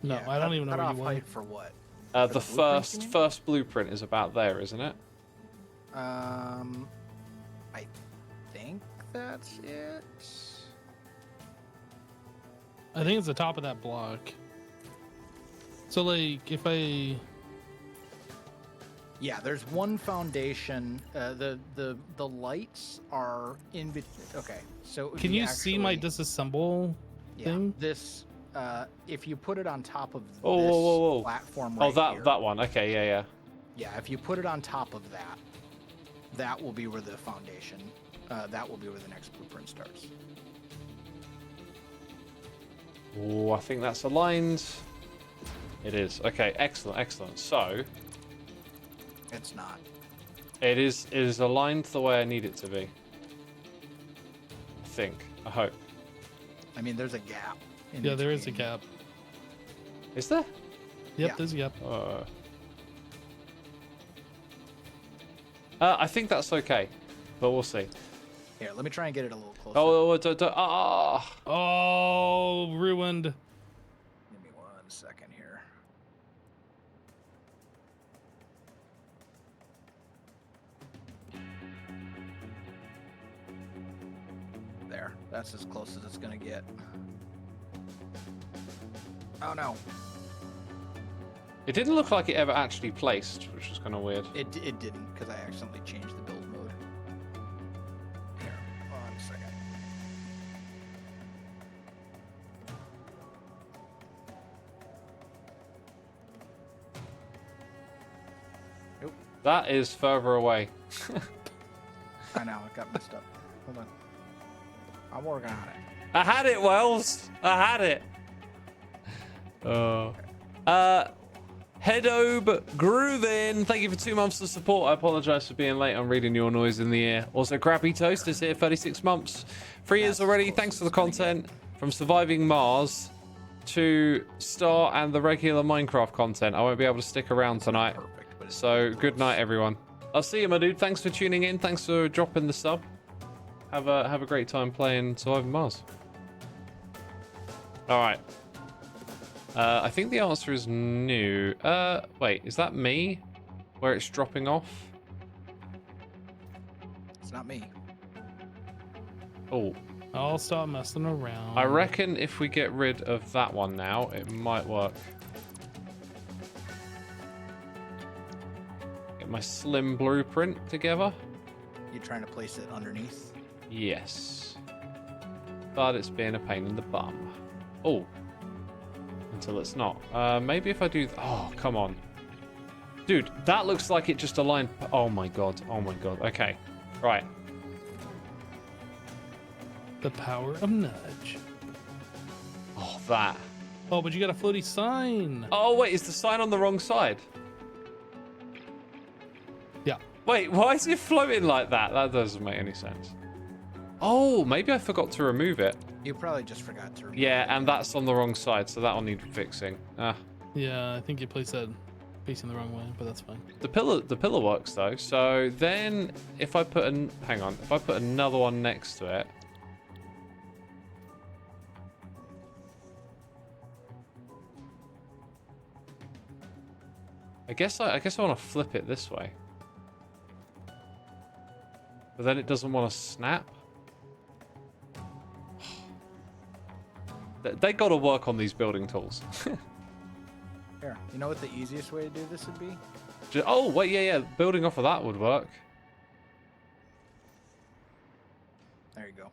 No, Yeah, I don't even know where cutoff you want. height for what? The first blueprint is about there, isn't it? I think that's it. I think it's the top of that block. So, like, if I... Yeah, there's one foundation. The lights are in between. Okay, so Can you see my disassemble thing? This if you put it on top of Oh, this whoa. platform right Oh, here, that one. Okay, yeah. yeah, if you put it on top of that, that will be where the foundation. That will be where the next blueprint starts. Oh, I think that's aligned. It is. Okay, excellent. So, It's not. it is aligned the way I need it to be. I think. I hope. I mean, there's a gap. Yeah, there is a gap. Is there? Yep, Yeah. there's a gap. I think that's okay, but we'll see. Here, let me try and get it a little closer. Oh, ruined. Give me 1 second here. There. That's as close as it's gonna get. Oh no. It didn't look like it ever actually placed, which was kind of weird. It didn't, because I accidentally changed the build mode. Here. That is further away. I know, it got messed up. Hold on. I'm working on it. I had it, Wells. I had it. Headobe Groovin, thank you for 2 months of support. I apologize for being late on reading your noise in the ear. Also, Crappy Toast is here, 36 months. 3 years already. Thanks for the content. From surviving Mars to Star and the regular Minecraft content. I won't be able to stick around tonight. So, good night, everyone. I'll see you, my dude. Thanks for tuning in. Thanks for dropping the sub. Have a great time playing Surviving Mars. All right. I think the answer is new. Wait, is that me? Where it's dropping off? It's not me. Oh. I'll stop messing around. I reckon if we get rid of that one now, it might work. Get my slim blueprint together. You trying to place it underneath? Yes. But it's been a pain in the bum. Oh. Until it's not. Maybe if I do... Oh, come on. Dude, that looks like it just aligned... Oh my god. Oh my god. Okay. Right. The power of nudge. Oh, that. Oh, but you got a floaty sign. Oh, wait. Is the sign on the wrong side? Yeah. Wait, why is it floating like that? That doesn't make any sense. Oh, maybe I forgot to remove it. You probably just forgot to remove Yeah, it. and that's on the wrong side, so that'll need fixing. Yeah, I think you placed that facing the wrong way, but that's fine. The pillar works though. So then, if I put hang on, if I put another one next to it. I guess I want to flip it this way. But then it doesn't want to snap. They got to work on these building tools. Here, you know what the easiest way to do this would be? Oh, wait, yeah. Building off of that would work. There you go.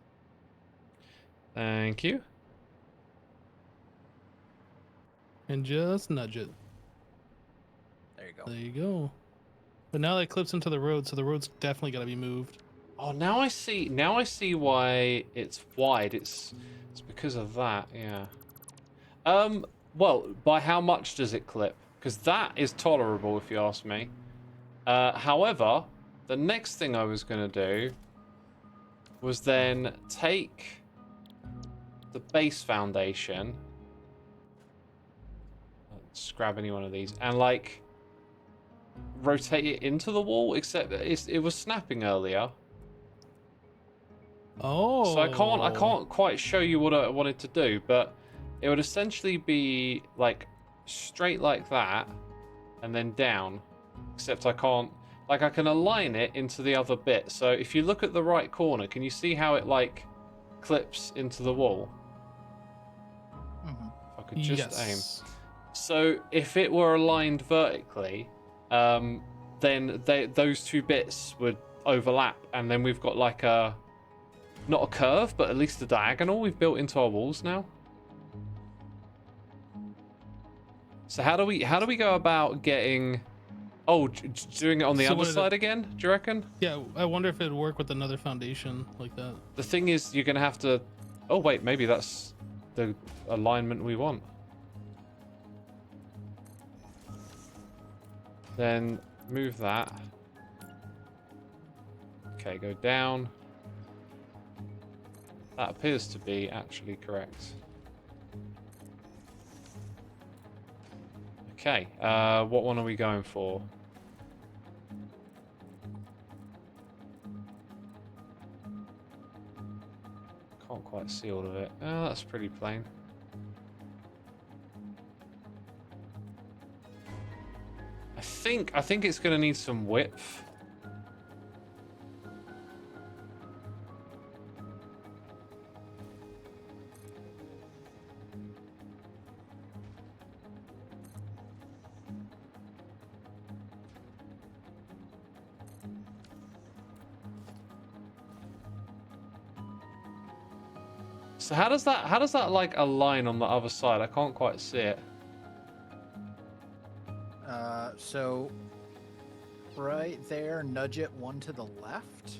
Thank you. And just nudge it. There you go. There you go. But now that clips into the road, so the road's definitely got to be moved. Oh, now I see why it's wide. It's because of that, yeah. Well, by how much does it clip? Because that is tolerable, if you ask me. However, the next thing I was going to do was then take the base foundation. Let's grab any one of these and like rotate it into the wall. Except it was snapping earlier. Oh. So I can't quite show you what I wanted to do, but it would essentially be like straight like that and then down, except I can't, like I can align it into the other bit. So if you look at the right corner, can you see how it like clips into the wall? Mm-hmm. If I could just aim. Yes. So if it were aligned vertically, then those two bits would overlap, and then we've got like a, not a curve, but at least a diagonal we've built into our walls now. So how do we go about getting... Oh, doing it on the other side again, do you reckon? Yeah, I wonder if it'd work with another foundation like that. The thing is, you're going to have to... Oh, wait, maybe that's the alignment we want. Then move that. Okay, go down. That appears to be actually correct. Okay, what one are we going for? Can't quite see all of it. Oh, that's pretty plain. I think it's going to need some width. So how does that like align on the other side? I can't quite see it. So right there. Nudge it one to the left.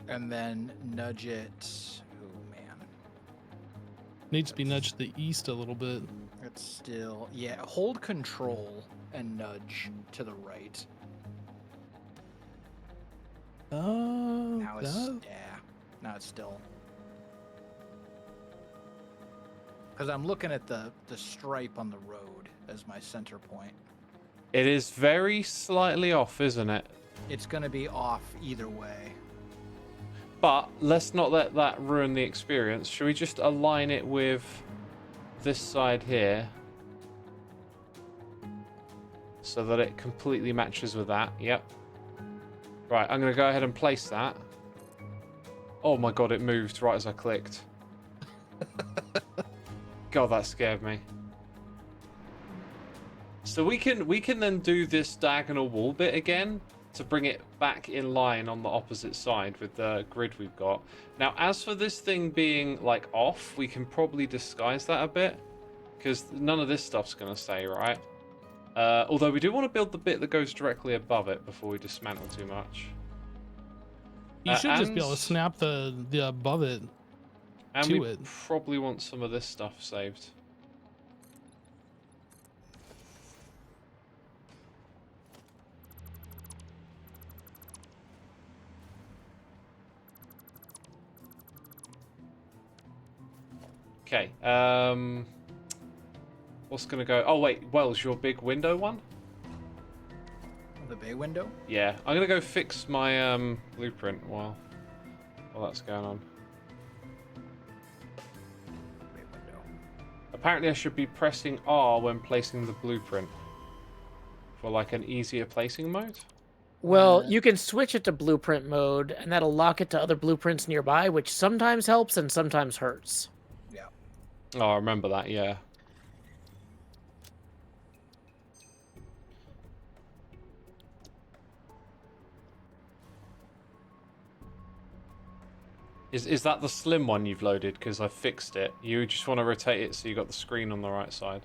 And then nudge it. Oh man, Needs to be nudged to the east a little bit. it's still, yeah. Hold control and nudge to the right. Now it's yeah. Now it's still. Because I'm looking at the stripe on the road as my center point. It is very slightly off, isn't it? It's going to be off either way. But let's not let that ruin the experience. Should we just align it with this side here? So that it completely matches with that. Yep. Right, I'm going to go ahead and place that. Oh my god, it moved right as I clicked. God, that scared me. So we can then do this diagonal wall bit again to bring it back in line on the opposite side with the grid we've got. Now, as for this thing being like off, we can probably disguise that a bit because none of this stuff's going to stay, right? Although we do want to build the bit that goes directly above it before we dismantle too much. You should just be able to snap the above it and to we it. probably want some of this stuff saved. Okay, what's gonna go? Oh wait, Wells, your big window one? The bay window? Yeah, I'm gonna go fix my blueprint while that's going on. Bay window. Apparently I should be pressing R when placing the blueprint for like an easier placing mode. Well, you can switch it to blueprint mode, and that'll lock it to other blueprints nearby, which sometimes helps and sometimes hurts. Yeah. Oh, I remember that, yeah. Is that the slim one you've loaded? Because I fixed it. You just want to rotate it so you got the screen on the right side.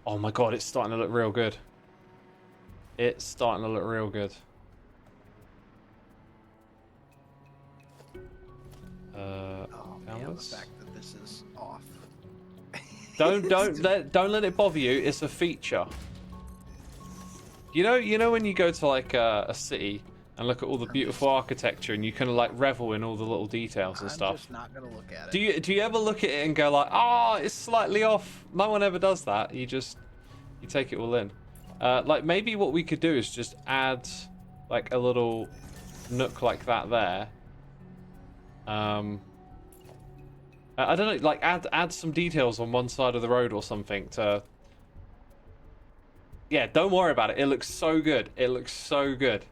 Oh my god, it's starting to look real good. It's starting to look real good. Oh man, the canvas. fact that this is off. Don't let it bother you. It's a feature. You know when you go to like a city and look at all the beautiful architecture and you kind of like revel in all the little details and stuff. I'm just not gonna look at it. Do you ever look at it and go like, oh, it's slightly off? No one ever does that. You take it all in. Like maybe what we could do is just add like a little nook like that there. I don't know, like add some details on one side of the road or something to. Yeah, don't worry about it. It looks so good. It looks so good.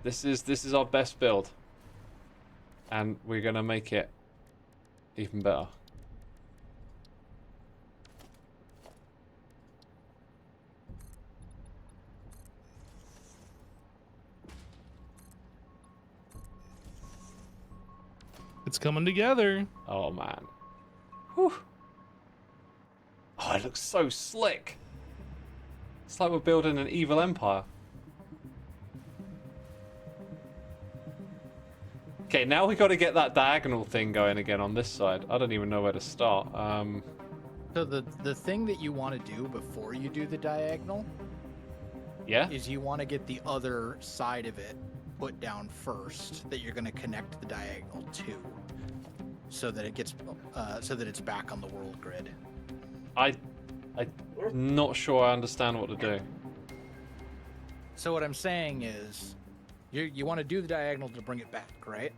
This is our best build, and we're gonna make it even better. It's coming together. Oh man. Whew. Oh, it looks so slick. It's like we're building an evil empire. Okay, now we got to get that diagonal thing going again on this side. I don't even know where to start. So the thing that you want to do before you do the diagonal Yeah? is you want to get the other side of it put down first that you're going to connect the diagonal to, so that it gets so that it's back on the world grid. I'm not sure I understand what to do. So what I'm saying is, you want to do the diagonal to bring it back, right?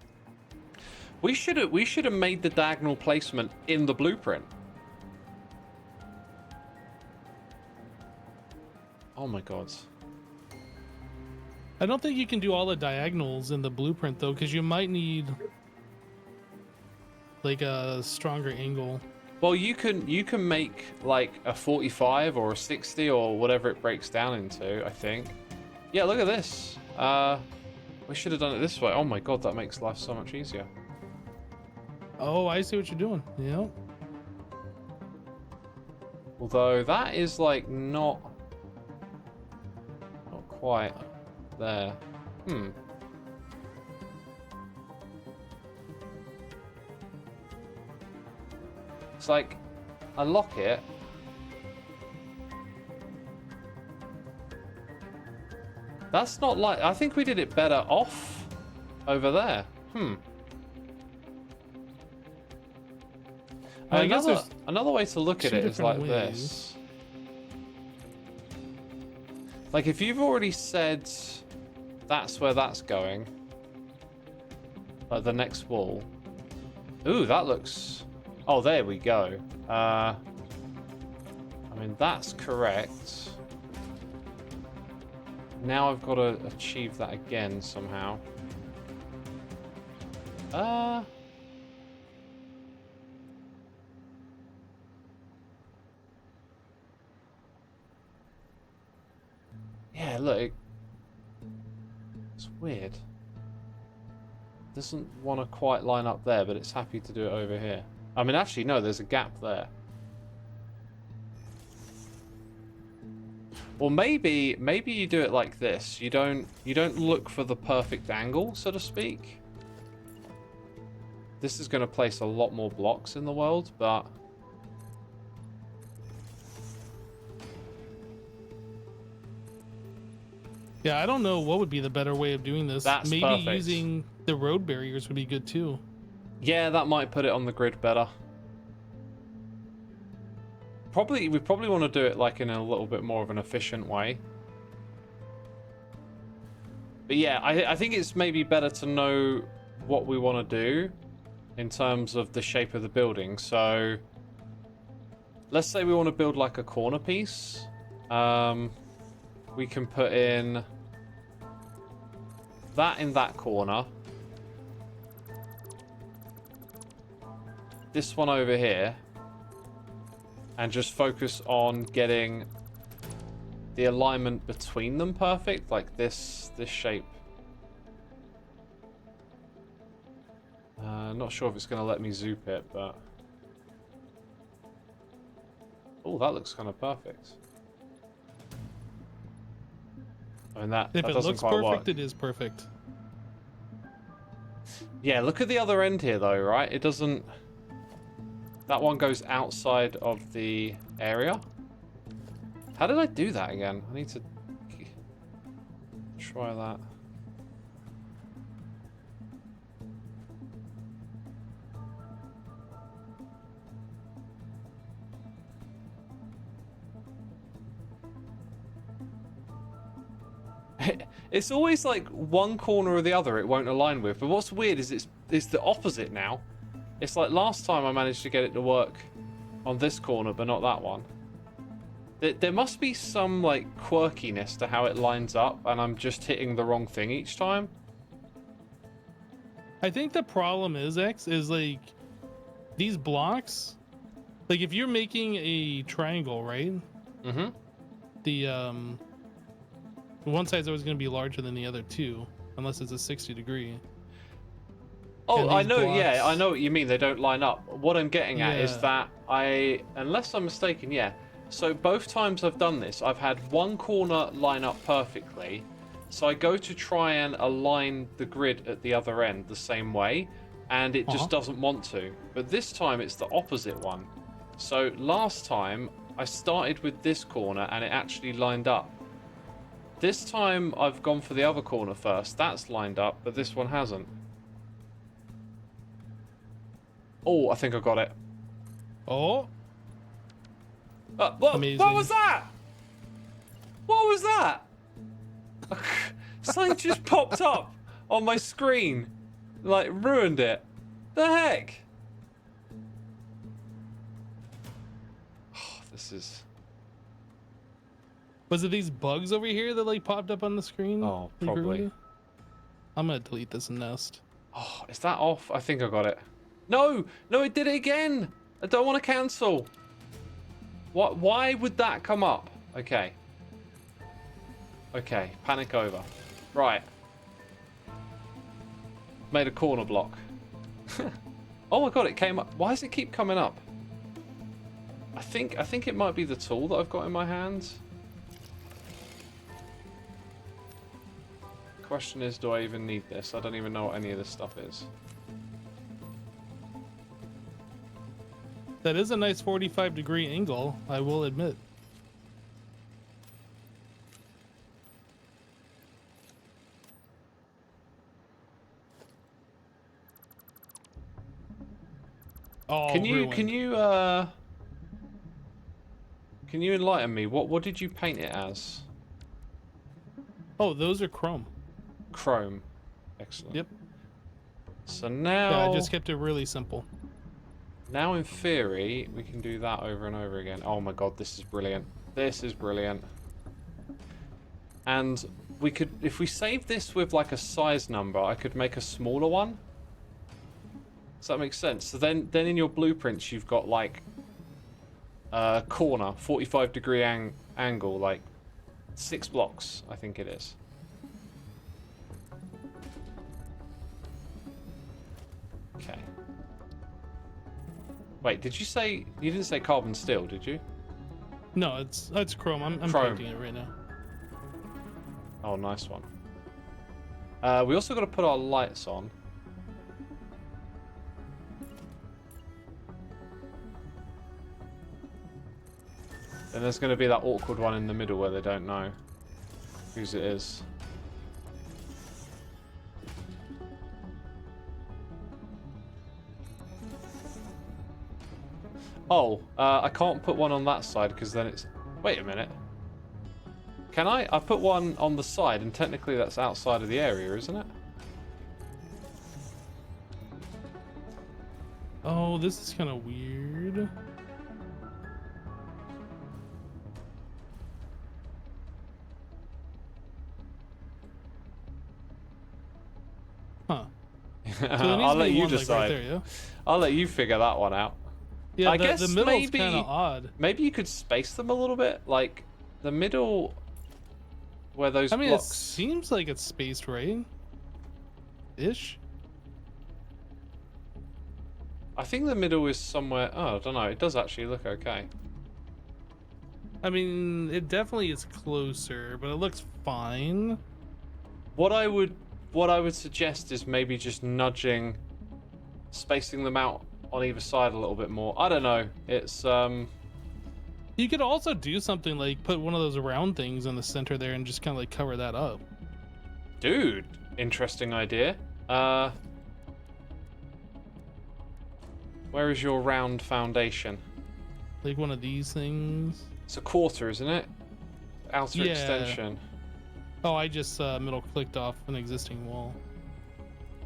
We should have made the diagonal placement in the blueprint. Oh my god. I don't think you can do all the diagonals in the blueprint though, because you might need like a stronger angle. Well, you can make like a 45 or a 60 or whatever it breaks down into, I think. Yeah, look at this. We should have done it this way. Oh my god, that makes life so much easier. Oh, I see what you're doing. Yeah. Although that is like not quite there. It's like unlock it. That's not like, I think we did it better off over there. I guess there's Another way to look at two it is like different this. Like if you've already said that's where that's going, like the next wall. Ooh, that looks, oh, there we go. I mean, that's correct. Now I've got to achieve that again somehow. Yeah, look. It's weird. Doesn't want to quite line up there, but it's happy to do it over here. I mean, actually, no, there's a gap there. Or maybe you do it like this. You don't look for the perfect angle, so to speak. This is going to place a lot more blocks in the world, but Yeah, I don't know what would be the better way of doing this. That's Maybe perfect. using the road barriers would be good too. yeah, that might put it on the grid better. We probably want to do it like in a little bit more of an efficient way. But yeah, I think it's maybe better to know what we want to do in terms of the shape of the building. So let's say we want to build like a corner piece. We can put in that in that corner. This one over here. And just focus on getting the alignment between them perfect, like this shape. Not sure if it's going to let me zoop it, but oh, that looks kind of perfect. I mean, that If it doesn't looks quite perfect, work. it is perfect. Yeah, look at the other end here, though, right? It doesn't. That one goes outside of the area. How did I do that again? I need to try that. It's always like one corner or the other it won't align with. But what's weird is it's the opposite now. It's like last time I managed to get it to work on this corner, but not that one. There must be some like quirkiness to how it lines up, and I'm just hitting the wrong thing each time. I think the problem is, X, is like these blocks, like if you're making a triangle, right? Mm-hmm. The one side's always going to be larger than the other two, unless it's a 60-degree. Oh, And I these know, blocks- yeah, I know what you mean. They don't line up. What I'm getting at is Yeah. that unless I'm mistaken, yeah. So both times I've done this, I've had one corner line up perfectly. So I go to try and align the grid at the other end the same way, and it just doesn't want to. But this time it's the opposite one. So last time I started with this corner and it actually lined up. This time I've gone for the other corner first. That's lined up, but this one hasn't. Oh, I think I got it. Oh, What Amazing. was that? What was that? Something just popped up on my screen. Like, ruined it. The heck? Oh, this is... was it these bugs over here that like popped up on the screen? Oh, that probably. ruined it? I'm gonna delete this nest. Oh, is that off? I think I got it. No! No, it did it again! I don't want to cancel. What? Why would that come up? Okay. Okay, panic over. Right. Made a corner block. Oh my god, it came up. Why does it keep coming up? I think it might be the tool that I've got in my hands. Question is, do I even need this? I don't even know what any of this stuff is. That is a nice 45-degree angle, I will admit. Oh, Can ruined. you enlighten me? What did you paint it as? Oh, those are chrome. Chrome. Excellent. Yep. So now, Yeah, I just kept it really simple. now in theory, we can do that over and over again. Oh my god, this is brilliant. This is brilliant. And we could, if we save this with like a size number, I could make a smaller one. Does that make sense? So then in your blueprints, you've got like a corner, 45-degree angle, like 6 blocks, I think it is. Okay. Wait, did you say, you didn't say carbon steel, did you? No, it's chrome. I'm Chrome. painting it right now. Oh, nice one. We also got to put our lights on. Then there's going to be that awkward one in the middle where they don't know whose it is. Oh, I can't put one on that side because then it's... Wait a minute. Can I? I put one on the side and technically that's outside of the area, isn't it? Oh, this is kind of weird. Huh. So there needs I'll to let be you one, like, decide. right there, yeah? I'll let you figure that one out. Yeah, I the guess middle's maybe kind of odd. maybe you could space them a little bit, like the middle where those I mean, blocks. it seems like it's spaced right. Ish. I think the middle is somewhere. Oh, I don't know. It does actually look okay. I mean, it definitely is closer, but it looks fine. What I would suggest is maybe just nudging, spacing them out on either side a little bit more. I don't know. It's You could also do something like put one of those round things in the center there and just kind of like cover that up. dude, interesting idea. Where is your round foundation? Like one of these things. It's a quarter, isn't it? Outer Yeah. extension. Oh, I just middle clicked off an existing wall.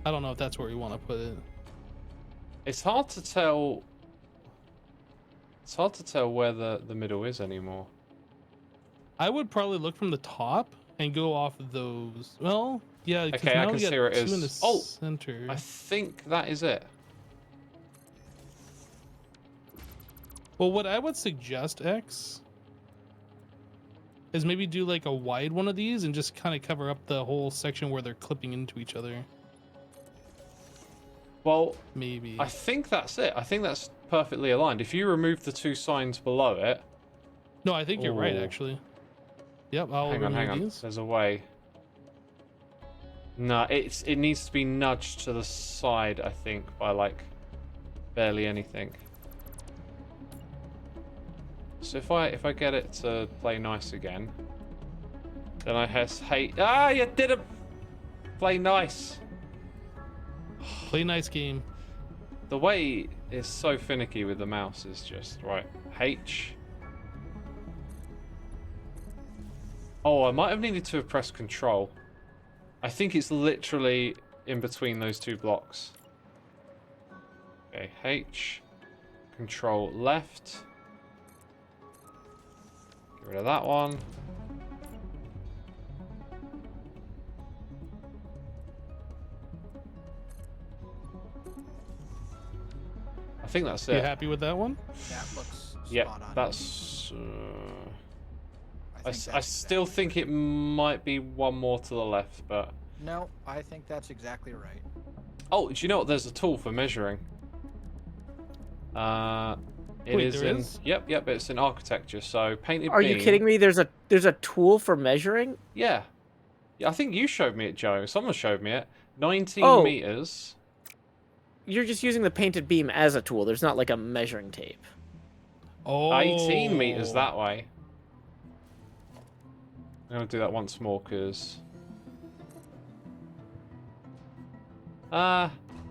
I don't know if that's where you want to put it. It's hard to tell. It's hard to tell where the middle is anymore. I would probably look from the top and go off of those. Well, yeah. 'cause Okay, I now can we got see where it two is. in the Oh, center. I think that is it. Well, what I would suggest, X, is maybe do like a wide one of these and just kind of cover up the whole section where they're clipping into each other. Well, Maybe. I think that's it. I think that's perfectly aligned. If you remove the 2 signs below it. No, I think you're right, Ooh. actually. Yep, I'll Hang on, remove hang on. these. There's a way. No, it needs to be nudged to the side, I think, by like barely anything. So if I get it to play nice again, then I hate. Ah, you didn't play nice. Play nice game. The way it's so finicky with the mouse is just right. H. Oh, I might have needed to have pressed Control. I think it's literally in between those 2 blocks. Okay, H. Control left. Get rid of that one. I think that's You it. happy with that one? That looks Yeah, spot on. that's. I think that's still think it might be one more to the left, but. No, I think that's exactly right. Oh, do you know what? There's a tool for measuring. It Wait, is there in. is? Yep. It's in architecture. So painted Are beam. you kidding me? There's a tool for measuring? Yeah. Yeah. I think you showed me it, Joe. Someone showed me it. 19 Oh. meters. You're just using the painted beam as a tool. There's not like a measuring tape. Oh. 18 meters that way. I'm gonna do that once more, cause.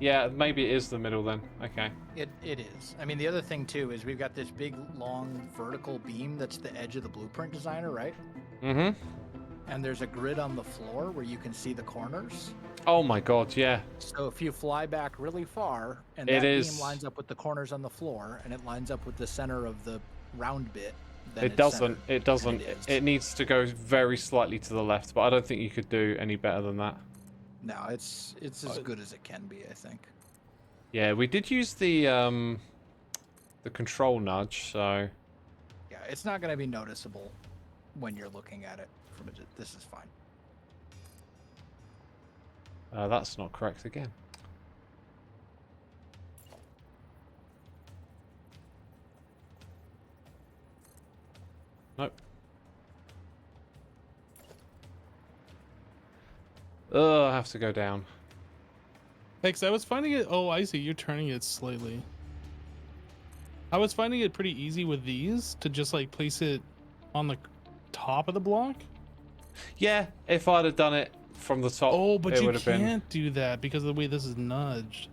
Yeah, maybe it is the middle then. Okay. It is. I mean, the other thing too is we've got this big, long, vertical beam that's the edge of the blueprint designer, right? Mm-hmm. And there's a grid on the floor where you can see the corners. Oh my god, yeah. So if you fly back really far, and It that is- beam lines up with the corners on the floor, and it lines up with the center of the round bit, then It it's doesn't. centered, It doesn't. and it is. It needs to go very slightly to the left, but I don't think you could do any better than that. No, it's as good as it can be, I think. Yeah, we did use the control nudge, so Yeah, it's not going to be noticeable when you're looking at it from a this is fine. that's not correct again. Nope. I have to go down. Because I was finding it. Oh, I see. You're turning it slightly. I was finding it pretty easy with these to just like place it on the top of the block. Yeah, if I'd have done it from the top, Oh, but it you would have been. can't do that because of the way this is nudged.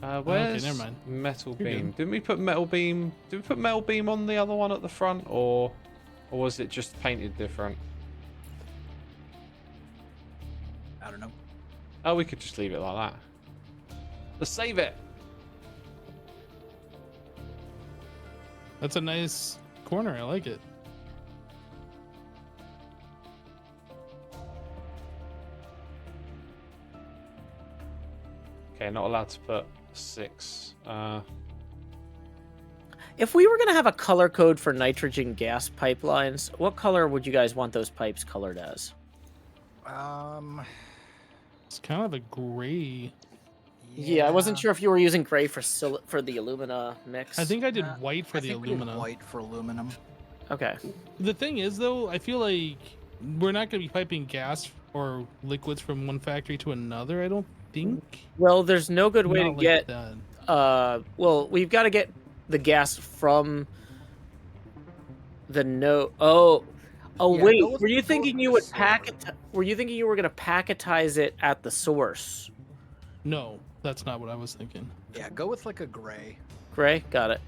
Where's never mind. metal You're beam? good. Didn't we put metal beam? Did we put metal beam on the other one at the front, or was it just painted different? I don't know. Oh, we could just leave it like that. Let's save it. That's a nice corner. I like it. Okay, not allowed to put 6. If we were going to have a color code for nitrogen gas pipelines, what color would you guys want those pipes colored as? It's kind of a gray. Yeah, I wasn't sure if you were using gray for for the alumina mix. I think I did Nah, white for I the think we did alumina. white for aluminum. Okay. The thing is, though, I feel like we're not going to be piping gas or liquids from one factory to another. I don't think. Well, there's no good way Not to like get. that. Well, we've got to get the gas from the Oh, Yeah, wait. go with- Were you go with thinking you the would silver. Were you thinking you were going to packetize it at the source? No, that's not what I was thinking. Yeah, go with like a gray. Gray, got it.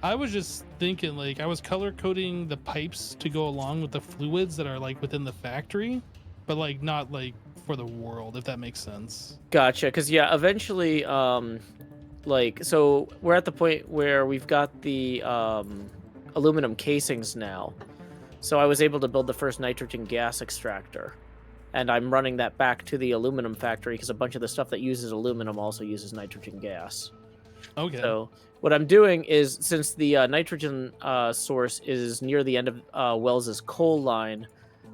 I was just thinking, like, I was color coding the pipes to go along with the fluids that are like within the factory, but like not like for the world, if that makes sense. Gotcha. Because yeah, eventually, like, so we're at the point where we've got the aluminum casings now. So I was able to build the first nitrogen gas extractor, and I'm running that back to the aluminum factory because a bunch of the stuff that uses aluminum also uses nitrogen gas. Okay. So what I'm doing is, since the nitrogen source is near the end of Wells's coal line,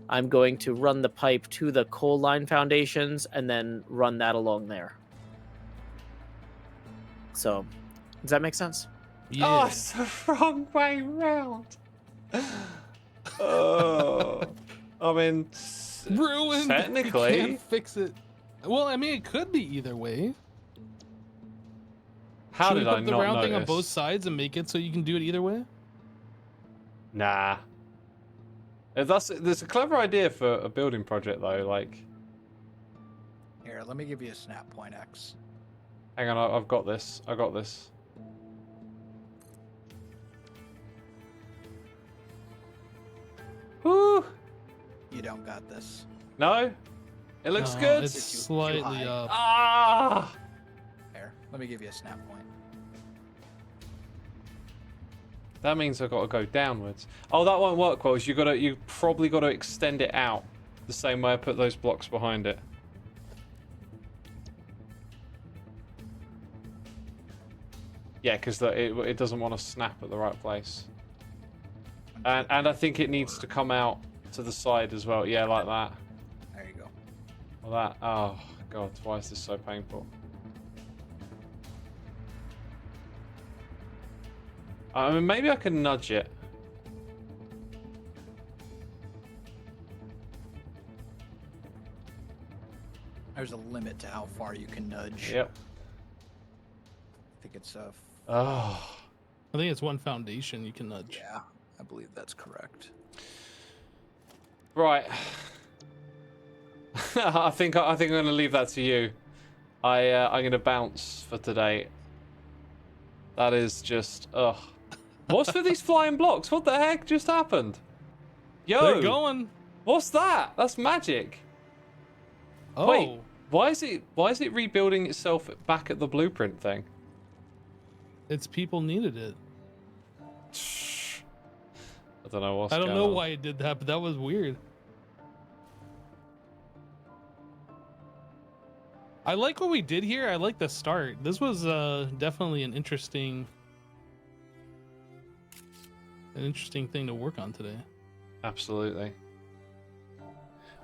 I'm going to run the pipe to the coal line foundations and then run that along there. So, does that make sense? Yeah. Oh, it's the wrong way round. Oh, I mean, Ruined. Technically. You can't fix it. Well, I mean, it could be either way. how Should did we I put the not round thing on notice? both sides and make it so you can do it either way? Nah. There's a clever idea for a building project though. Like, Here, let me give you a snap point X. hang on, I've got this. I got this. Woo! You don't got this. No, it looks No, good. It's It's too slightly high. up. Ah! Here, let me give you a snap point. That means I've got to go downwards. Oh, that won't work, Wells. You probably got to extend it out the same way I put those blocks behind it. Yeah, because it doesn't want to snap at the right place. And I think it needs to come out to the side as well. Yeah, like that. There you go. Well, that. Oh, God. Why is this so painful? I mean, maybe I can nudge it. There's a limit to how far you can nudge. Yep. I think it's Oh. I think it's one foundation you can nudge. yeah, I believe that's correct. Right. I think I'm going to leave that to you. I'm going to bounce for today. That is just ugh. What's with these flying blocks? What the heck just happened? Yo, They're going. what's that? That's magic. Oh. Wait, why is it rebuilding itself back at the blueprint thing? It's people needed it. I don't know what's I don't going know on. why it did that, but that was weird. I like what we did here. I like the start. This was definitely an interesting thing to work on today. Absolutely.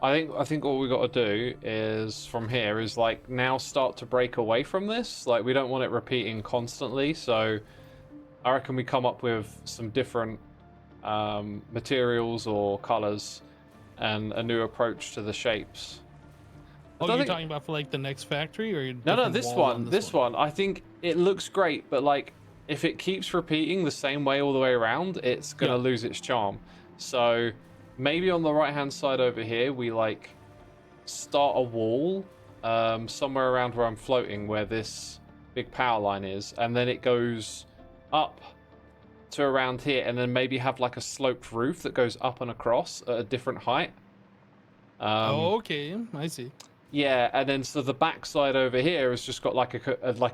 I think what we got to do is from here is like now start to break away from this. Like we don't want it repeating constantly. So I reckon we come up with some different materials or colors and a new approach to the shapes. Oh, you're talking about for like the next factory, or No, this one. I think it looks great, but like if it keeps repeating the same way all the way around, it's gonna lose its charm. So maybe on the right hand side over here, we like start a wall somewhere around where I'm floating, where this big power line is, and then it goes up to around here, and then maybe have like a sloped roof that goes up and across at a different height. Oh, okay, I see. Yeah, and then so the backside over here has just got like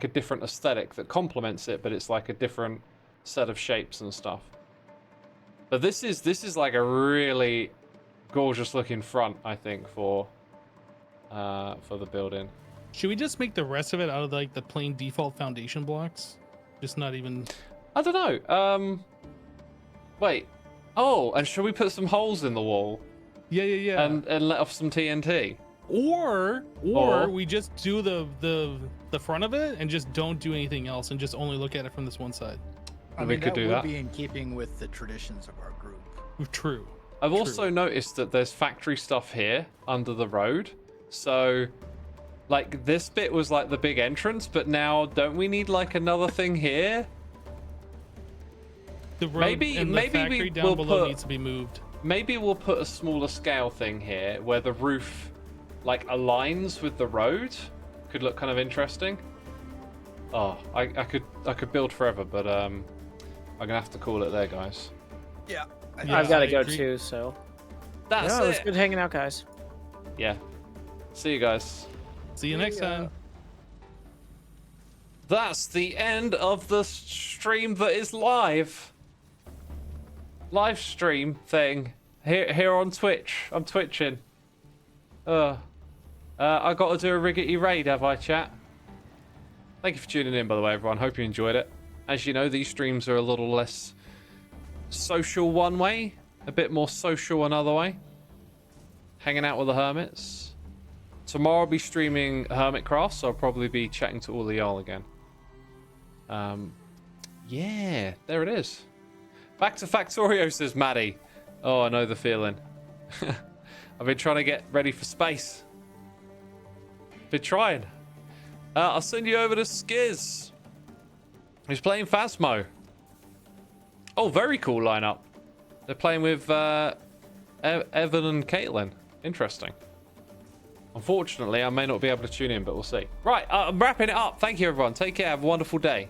a different aesthetic that complements it, but it's like a different set of shapes and stuff. But this is like a really gorgeous looking front, I think, for the building. Should we just make the rest of it out of like the plain default foundation blocks? Just not even. I don't know. Wait. Oh, and should we put some holes in the wall? Yeah. And let off some TNT? Or we just do the front of it and just don't do anything else and just only look at it from this one side. I We mean, could that do would that. be in keeping with the traditions of our group. True. I've also noticed that there's factory stuff here under the road. So, like, this bit was like the big entrance, but now don't we need like another thing here? The road Maybe- and the maybe factory we down will below put- needs to be moved. Maybe we'll put a smaller scale thing here where the roof like aligns with the road. Could look kind of interesting. Oh, I could build forever, but I'm gonna have to call it there, guys. Yeah. Yeah, I've got to I go agree. too, so. That's No, it was it. good hanging out, guys. Yeah. See you guys. See you next time. That's the end of the stream that is live. Live stream thing here on Twitch. I'm twitching. I got to do a riggedy raid, have I, chat? Thank you for tuning in, by the way, everyone. Hope you enjoyed it. As you know, these streams are a little less social one way, a bit more social another way. Hanging out with the hermits. Tomorrow I'll be streaming Hermitcraft, so I'll probably be chatting to all of y'all again. Yeah, there it is. Back to Factorio, says Maddie. Oh, I know the feeling. I've been trying to get ready for space. Been trying. I'll send you over to Skiz. He's playing Phasmo. Oh, very cool lineup. They're playing with Evan and Caitlin. Interesting. Unfortunately, I may not be able to tune in, but we'll see. Right, I'm wrapping it up. Thank you, everyone. Take care. Have a wonderful day.